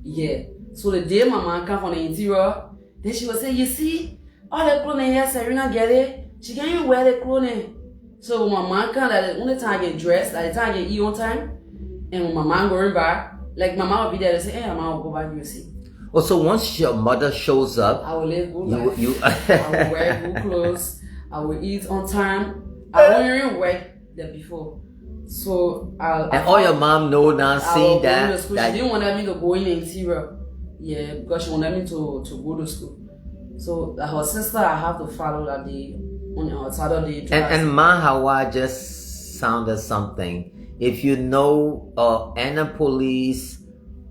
Yeah. So the day my mom came from the interior, then she would say, you see, all the clothes here, Serena get it. She can't even wear the clothes. So when my mom comes, like the only time I get dressed, like the time I get eat on time, and when my mom going back, like my mom will be there to say, hey, mom will go back, you see. Oh, so once your mother shows up, I will live good life. I will wear good clothes. I will eat on time. I won't even work there before. So and all your mom know now, see that she didn't want me to go in the interior. Yeah, because she wanted me to go to school. So her sister, I have to follow that day on Saturday. And Mahawa just sounded something. If you know any police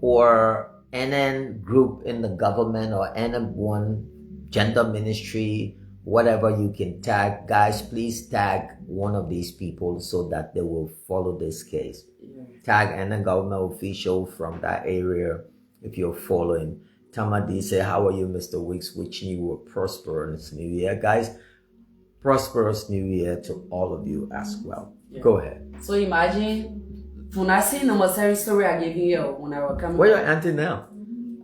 or any group in the government or any one gender ministry, whatever, you can tag. Guys, please tag one of these people so that they will follow this case. Yeah. Tag any government official from that area if you're following. Tamadi say, how are you, Mr. Weeks? Wishing you a prosperous new year. Guys, prosperous new year to all of you as well. Yeah. Go ahead. So imagine, when I see number 7 story I gave you when I was coming. Where your auntie now?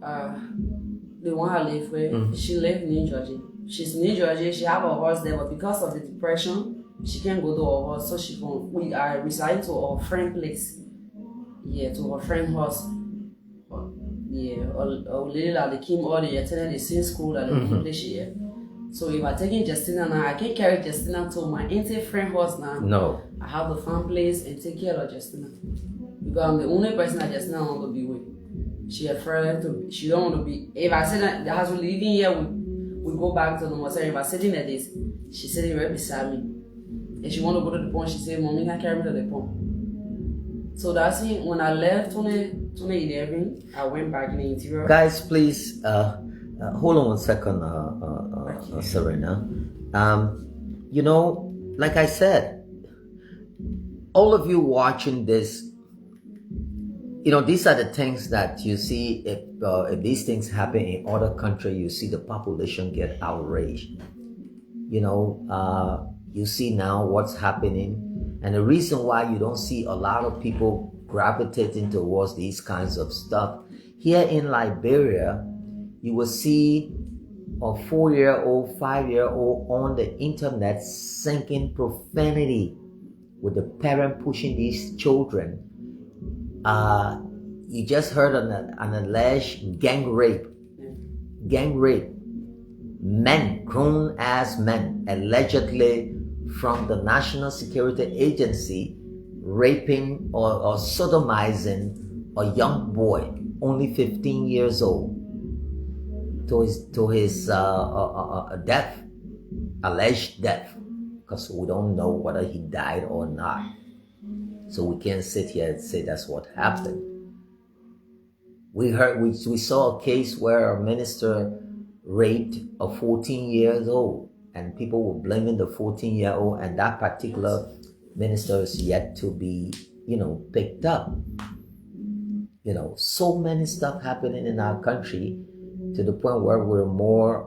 The one I live with, she lives in New Jersey. She's in New Jersey, she have a horse there, but because of the depression, she can't go to her horse, so we are residing to our friend place. Yeah, to her friend house. Yeah, or lady like they came all the attended the same school that they place here. So if I taking Justina now, I can't carry Justina to my auntie friend house now. No. I have to find place and take care of Justina. Because I'm the only person that Justina want to be with. She afraid to, she don't want to be, if I say that the house will living here, we go back to the mosque. If I sitting at this, she's sitting right beside me. And she want to go to the pond, she said, Mommy, can carry me to the pond. So that's it. When I left 2011, I went back in the interior. Guys, please, hold on 1 second, Serena. You know, like I said, all of you watching this, you know, these are the things that you see. If these things happen in other countries, you see the population get outraged. You know, you see now what's happening. And the reason why you don't see a lot of people gravitating towards these kinds of stuff. Here in Liberia, you will see a 4-year-old, 5-year-old on the internet singing profanity with the parent pushing these children. You just heard an alleged gang rape. Men, grown-ass men, allegedly from the National Security Agency, raping or sodomizing a young boy, only 15 years old, to his death, alleged death, because we don't know whether he died or not. So we can't sit here and say that's what happened. We saw a case where a minister raped a 14-year-old. And people were blaming the 14-year-old, and that particular minister is yet to be, picked up. So many stuff happening in our country to the point where we're more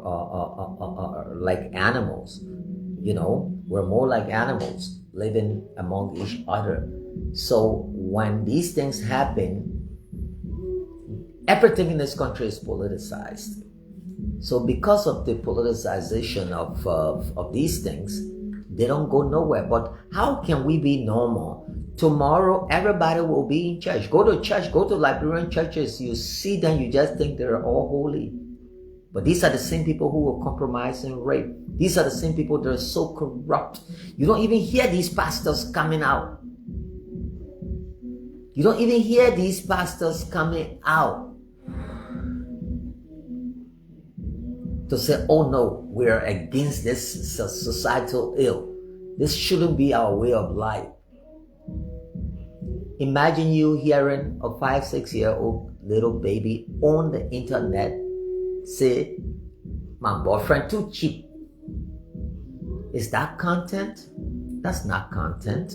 like animals. We're more like animals living among each other. So when these things happen, everything in this country is politicized. So because of the politicization of these things, they don't go nowhere. But how can we be normal? Tomorrow, everybody will be in church. Go to church, go to Liberian churches. You see them, you just think they're all holy. But these are the same people who will compromise and rape. These are the same people that are so corrupt. You don't even hear these pastors coming out. You don't even hear these pastors coming out to say, oh no, we're against this societal ill. This shouldn't be our way of life. Imagine you hearing a 5-6-year-old little baby on the internet say, my boyfriend too cheap. Is that content? That's not content.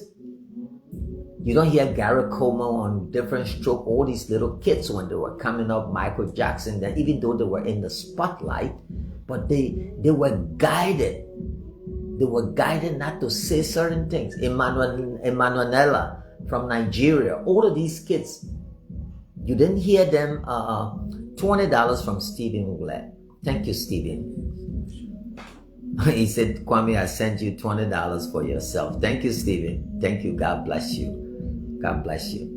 You don't hear Gary Coleman on Different Stroke, all these little kids when they were coming up, Michael Jackson, that even though they were in the spotlight, but they were guided. They were guided not to say certain things. Emanuela from Nigeria, all of these kids, you didn't hear them, $20 from Stephen Glad. Thank you, Stephen. He said, Kwame, I sent you $20 for yourself. Thank you, Stephen. Thank you. God bless you. God bless you.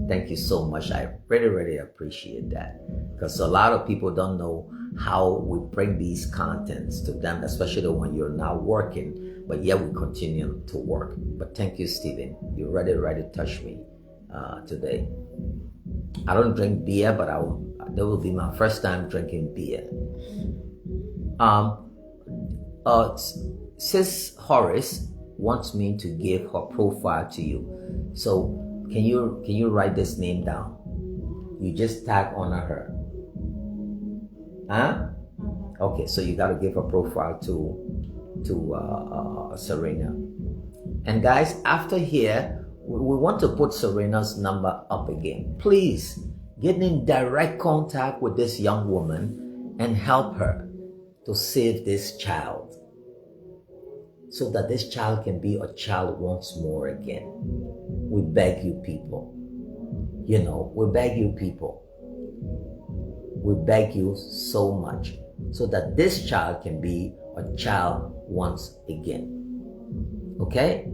Thank you so much. I really, really appreciate that. Because a lot of people don't know how we bring these contents to them, especially when you're now working, but yet we continue to work. But thank you, Stephen. You really touched me today. I don't drink beer, but that will be my first time drinking beer. Sis Horace wants me to give her profile to you. So can you write this name down? You just tag on her. Huh? Okay, so you gotta give her profile to Serena. And guys, after here, we want to put Serena's number up again. Please get in direct contact with this young woman and help her to save this child, so that this child can be a child once more again. We beg you people. We beg you people. We beg you so much, so that this child can be a child once again. Okay?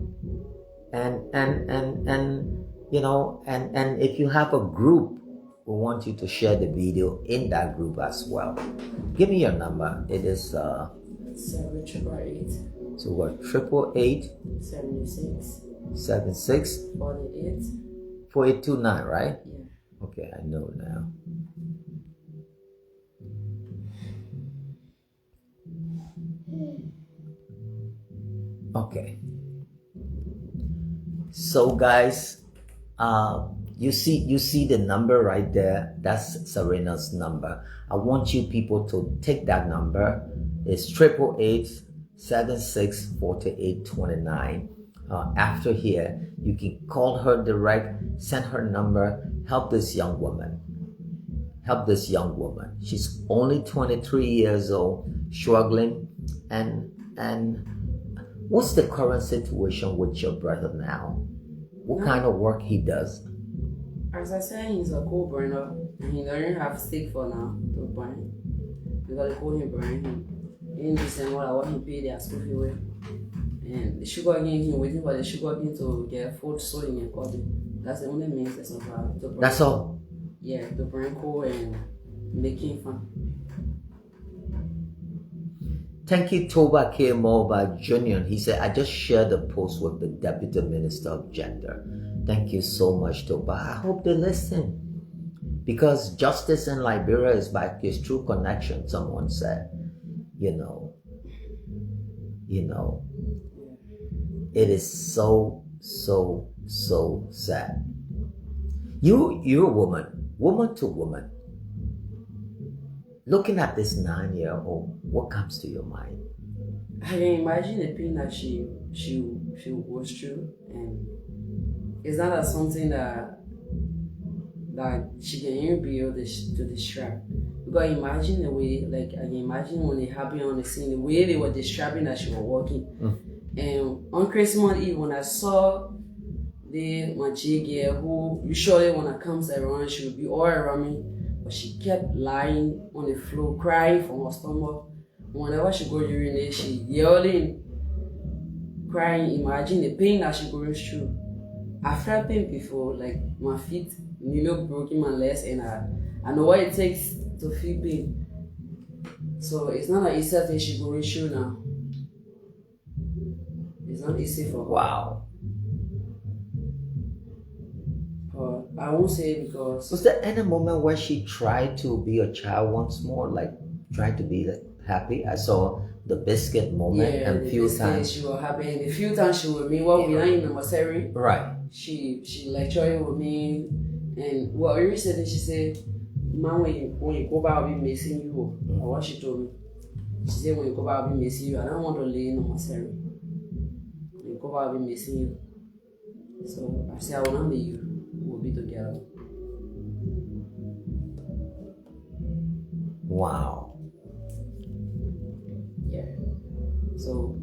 And if you have a group, we want you to share the video in that group as well. Give me your number. It is 788. So what? 888 76 76 48 4829, right? Yeah. Okay, I know now. Okay. So guys, you see the number right there. That's Serena's number. I want you people to take that number. It's 888 76 48 29. After here, you can call her direct, send her number, help this young woman. Help this young woman. She's only 23 years old, struggling. And what's the current situation with your brother now? What kind of work he does? As I said, he's a co-burner, and he doesn't have stake for now to burn. Because they call him burn him. In December, I want him to pay their school fee with. And the sugar cane, he's waiting for the sugar cane to get food sold in a cotton. That's the only means that's about to burn. That's all? Yeah, to burn coal and making fun. Thank you, Toba K. Moba Jr. He said, I just shared the post with the Deputy Minister of Gender. Thank you so much, Toba. I hope they listen. Because justice in Liberia is by his true connection, someone said. It is so sad. You're a woman to woman. Looking at this 9-year-old, what comes to your mind? I can imagine the pain that she goes through, and it's not as something that she can even be able to describe. Because imagine the way, like I can imagine when it happened on the scene, the way they were describing that she was walking. And on Christmas Eve, when I saw my J girl, who usually when I comes around, she would be all around me, but she kept lying on the floor, crying from her stomach. Whenever she go urinate, she yelling, crying. Imagine the pain that she goes through. I felt pain before, like my feet nearly broken my legs, and I know what it takes to feel pain. So it's not an easy thing she going through now. It's not easy for her. Wow. I won't say it because... Was there any moment where she tried to be a child once more, like trying to be happy? I saw the biscuit moment, and the few biscuit, times she was happy, and a few times she with me. Well, we are in number 7. right. She lecturing with me, and well, recently she said, "Man, when you go back, I'll be missing you." Or what she told me. She said, "When you go back, I'll be missing you. I don't want to lay in number 7. When you go back, I'll be missing you." So I said, "I will not meet you. We'll be together." Wow. Yeah. So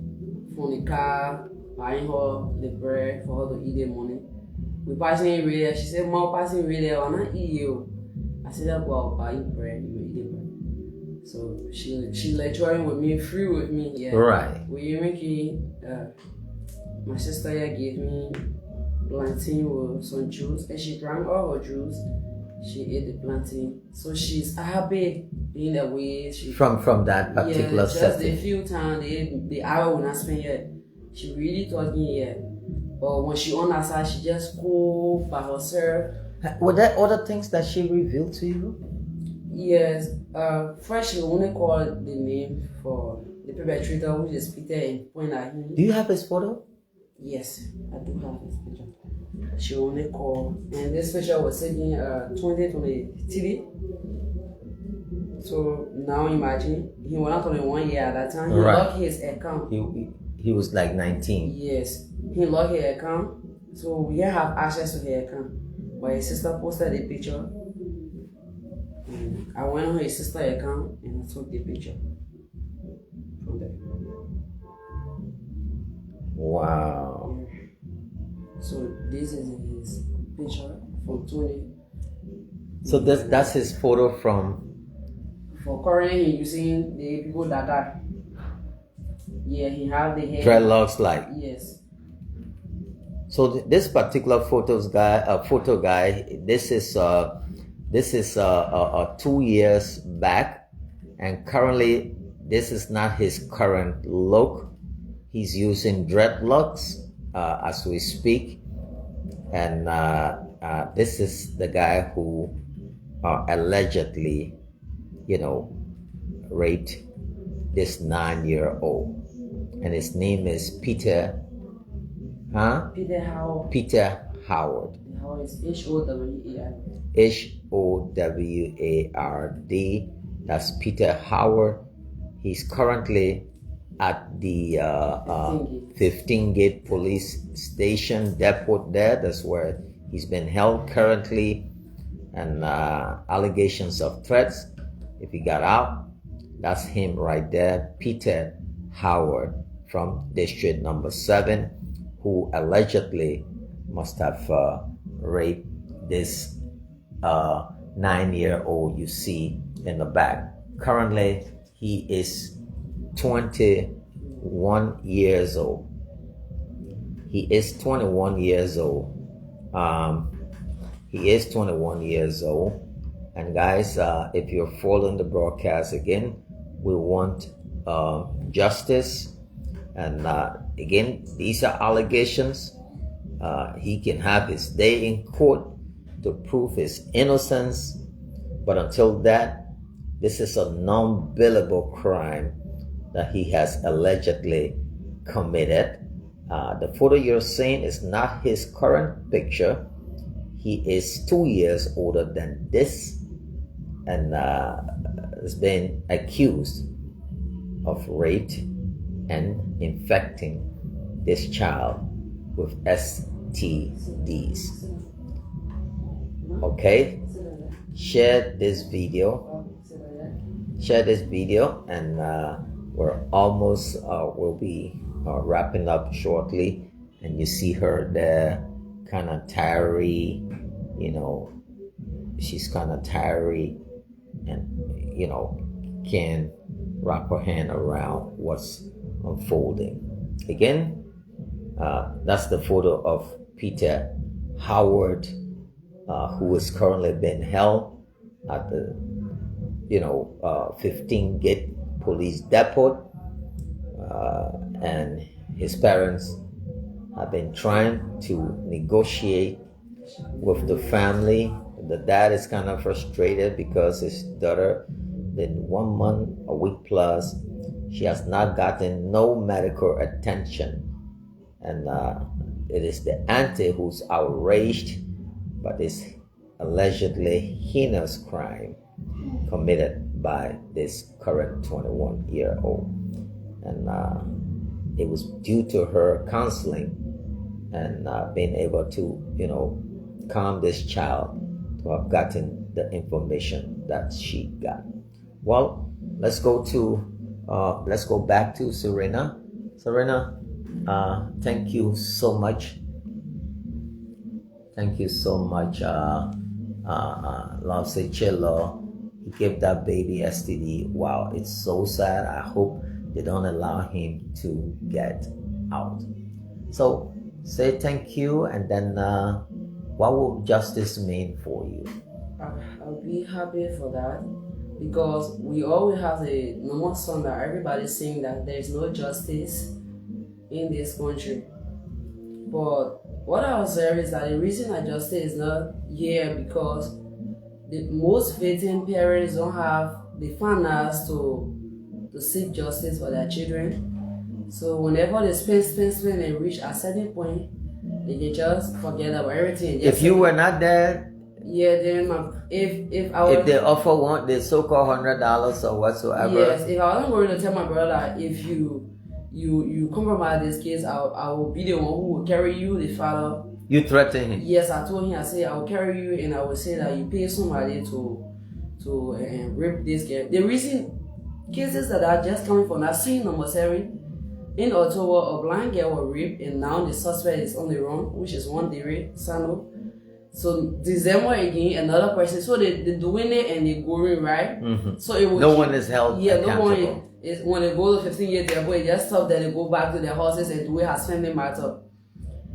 from the car, buying her the bread for her to eat the morning. We passing radio. She said, "Mom, passing radio. I not eat you." I said, "I'll go buy you bread. You will eat the bread." So she lecturing with me, free with me. Yeah. Right. We making. My sister here gave me plantain with some juice, and she drank all her juice. She ate the plantain, so she's happy being the way she from that particular just setting. a few times the hour when I spend here, she really talking here. But when she on her side, she just go by herself. Were there other things that she revealed to you? Yes. First she only called the name for the perpetrator, which is Peter, and point at him. Do you have his photo? Yes, I do have his picture. She only called, and this picture was taken 2023. So now imagine, he was not only 1 year at that time. He locked his account. He was like 19. Yes, he locked his account, so we have access to his account. But his sister posted the picture. And I went on his sister's account and I took the picture from there. Wow. So this is his picture from 20. So that's his photo from. For currently using the people that are. Yeah, he have the hair. Dreadlocks, like. Yes. So this particular photo guy. This is 2 years back, and currently this is not his current look. He's using dreadlocks as we speak, and this is the guy who allegedly, raped this 9-year-old, and his name is Peter. Peter Howard. Peter Howard. Howard is H-O-W-A-R-D. H-O-W-A-R-D. That's Peter Howard. He's currently at the 15 Gate Police Station depot there. That's where he's been held currently, and allegations of threats if he got out. That's him right there, Peter Howard from District Number 7, who allegedly must have raped this 9-year-old you see in the back. Currently, he is 21 years old. He is 21 years old. He is 21 years old. And guys, if you're following the broadcast again, we want justice. And again, these are allegations. He can have his day in court to prove his innocence. But until that, this is a non-billable crime that he has allegedly committed. The photo you're seeing is not his current picture. He is 2 years older than this, and has been accused of rape and infecting this child with STDs. Okay, share this video, and we're almost will be wrapping up shortly. And you see her there, kind of tired, she's kind of tired, and can't wrap her hand around what's unfolding. Again, that's the photo of Peter Howard, who is currently being held at the 15 Gate police depot, and his parents have been trying to negotiate with the family. The dad is kind of frustrated because his daughter been 1 month, a week plus. She has not gotten no medical attention, and it is the auntie who's outraged by this allegedly heinous crime committed by this current 21-year-old. And it was due to her counseling and being able to, calm this child to have gotten the information that she got. Well, let's go back to Serena. Serena, thank you so much. Thank you so much, Love Cello. He gave that baby STD. Wow, it's so sad. I hope they don't allow him to get out. So say thank you, and then what will justice mean for you? I'll be happy for that, because we always have the normal song that everybody's saying that there is no justice in this country. But what I was saying is that the reason that justice is not here because most victim parents don't have the finance to seek justice for their children. So whenever they spend and reach a certain point, they can just forget about everything. If you were not there, yeah, then if they offer the so-called $100 or whatsoever. Yes, if I wasn't going to tell my brother that if you compromise this case, I will be the one who will carry you, the father. You threatened him? Yes, I told him, I said, I will carry you, and I will say that you pay somebody to rape this girl. The reason cases that are just coming from that scene number 7 in Ottawa, a blind girl was raped, and now the suspect is on the run, which is one Dere Sano. So December again, another person. So they're doing it and they're going right. Mm-hmm. So it will no one is held accountable. No one is when they go to 15 years, they just stop, then they go back to their houses and do it as family matter.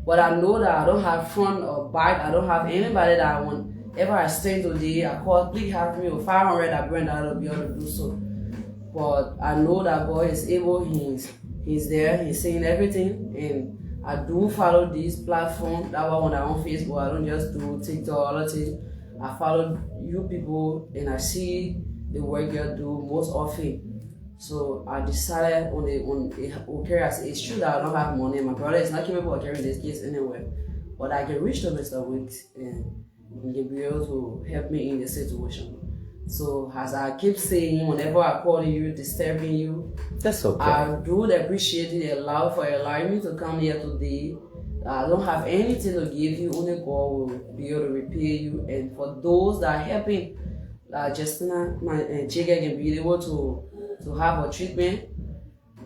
But I know that I don't have front or back. I don't have anybody that I want. Ever I stand today, I call, please have me with 500. I bring that to be able to do so. But I know that God is able. He's there. He's saying everything, and I do follow this platform. That one when I'm on Facebook, I don't just do TikTok or other things. I follow you people, and I see the work you do most often. So I decided it's true that I don't have money. My brother is not capable of carrying this case anywhere, but I can reach to Mr. Wicks and he'll be able to help me in the situation. So as I keep saying, whenever I call you, disturbing you, that's okay. I do appreciate it for allowing me to come here today. I don't have anything to give you, only God will be able to repay you. And for those that are helping, Justina, my Jigga can be able to have a treatment,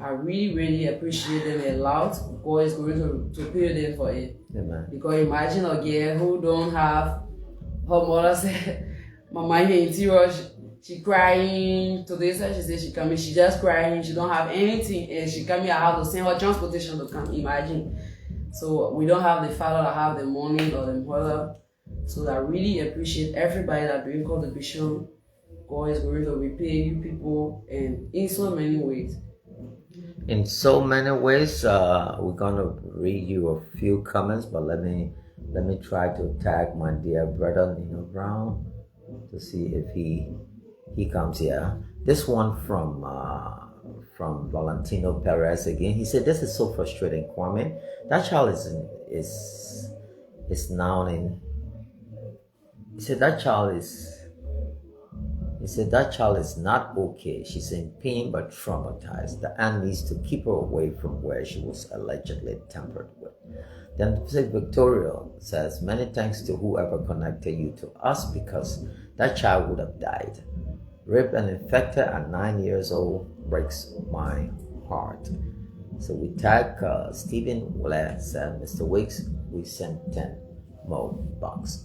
I really, really appreciate them a lot. God is going to pay them for it. Amen. Because imagine a girl who don't have, her mother said, my mind in tears, she crying. Today she said she coming, she just crying, she don't have anything, and she coming, I have to send her transportation to come, imagine. So we don't have the father that have the money or the mother. So I really appreciate everybody that doing contribution. God is going to repay you people, and in so many ways. In so many ways, we're gonna read you a few comments, but let me try to tag my dear brother Nino Brown to see if he comes here. This one from Valentino Perez again. He said, "This is so frustrating, Kwame. That child is now in." He said that child is not okay. She's in pain but traumatized. The aunt needs to keep her away from where she was allegedly tampered with. Then Victoria says, "Many thanks to whoever connected you to us, because that child would have died. Raped and infected at 9 years old breaks my heart." So we tag Stephen Wille said, "Mr. Wicks, we sent 10 more bucks."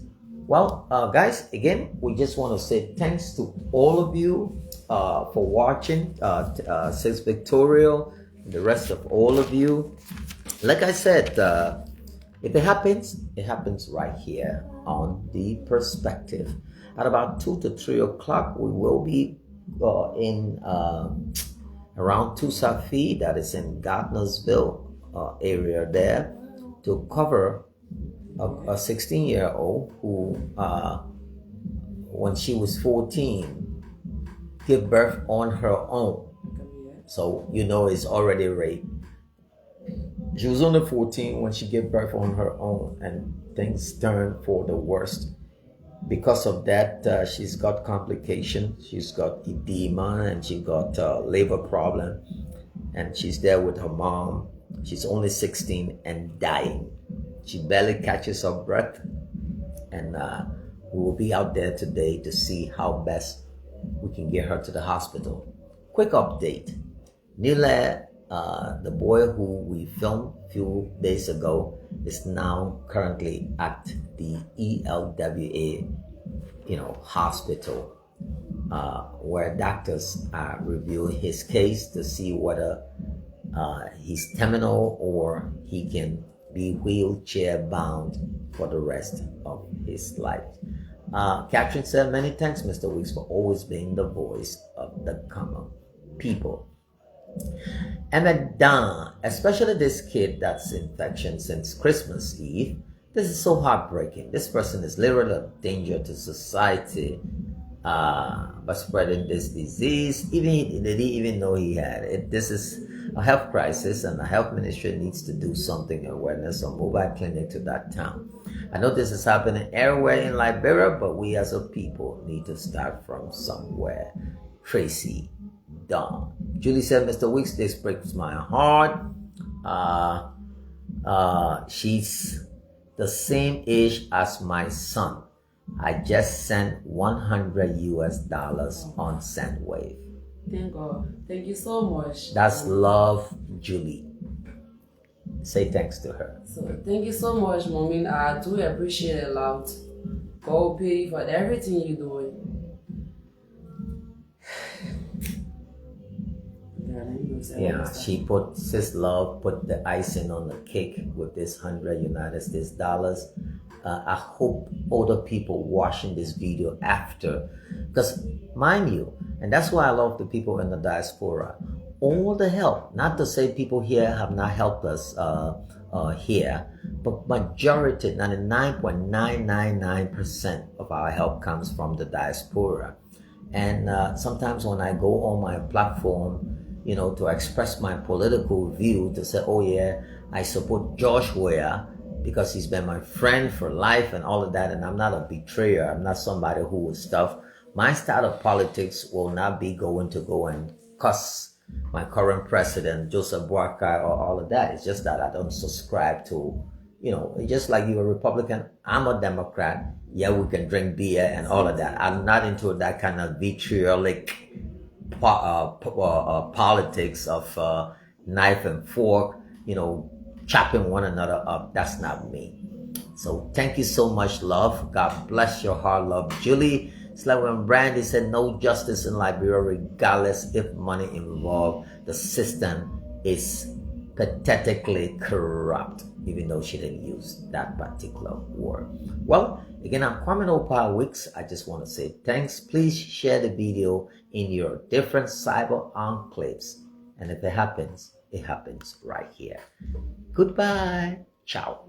Well, guys, again, we just want to say thanks to all of you for watching. Says Victoria, the rest of all of you. Like I said, if it happens right here on The Perspective. At about 2 to 3 o'clock, we will be in around Tusafi, that is in Gardnersville area there, to cover a 16-year-old who, when she was 14, gave birth on her own. So, it's already rape. She was only 14 when she gave birth on her own, and things turned for the worst. Because of that, she's got complications. She's got edema, and she got liver problem, and she's there with her mom. She's only 16 and dying. She barely catches her breath, and we will be out there today to see how best we can get her to the hospital. Quick update. Nile, the boy who we filmed a few days ago, is now currently at the ELWA, hospital, where doctors are reviewing his case to see whether he's terminal or he can be wheelchair bound for the rest of his life. Catherine said, many thanks, Mr. Weeks, for always being the voice of the common people. And Don, especially this kid that's infection since Christmas Eve, this is so heartbreaking. This person is literally a danger to society by spreading this disease. They didn't even know he had it. This is a health crisis, and the health ministry needs to do something, awareness, or mobile clinic to that town. I know this is happening everywhere in Liberia, but we as a people need to start from somewhere. Tracy Dawn. Julie said, Mr. Weeks, this breaks my heart. She's the same age as my son. I just sent $100 on Sendwave. Thank God. Thank you so much. That's love, Julie. Say thanks to her. So thank you so much, Mommy. I do appreciate it a lot. God pay you for everything you're doing. Yeah, she put sis love, put the icing on the cake with this $100. I hope other people watching this video after, because mind you, and that's why I love the people in the diaspora, all the help, not to say people here have not helped us here, but majority, 99.999% of our help comes from the diaspora. And sometimes when I go on my platform, to express my political view, to say, oh yeah, I support George Weah because he's been my friend for life and all of that, and I'm not a betrayer, I'm not somebody who will stuff. My style of politics will not be going to go and cuss my current president, Joseph Boakai, or all of that. It's just that I don't subscribe to, just like you're a Republican, I'm a Democrat. Yeah, we can drink beer and all of that. I'm not into that kind of vitriolic politics of knife and fork, chopping one another up. That's not me. So thank you so much, love. God bless your heart, love. Julie. It's like when Brandy said, no justice in Liberia, regardless if money involved. The system is pathetically corrupt, even though she didn't use that particular word. Well, again, I'm Kwame Opa Weeks. I just want to say thanks. Please share the video in your different cyber enclaves. And if it happens right here. Goodbye. Ciao.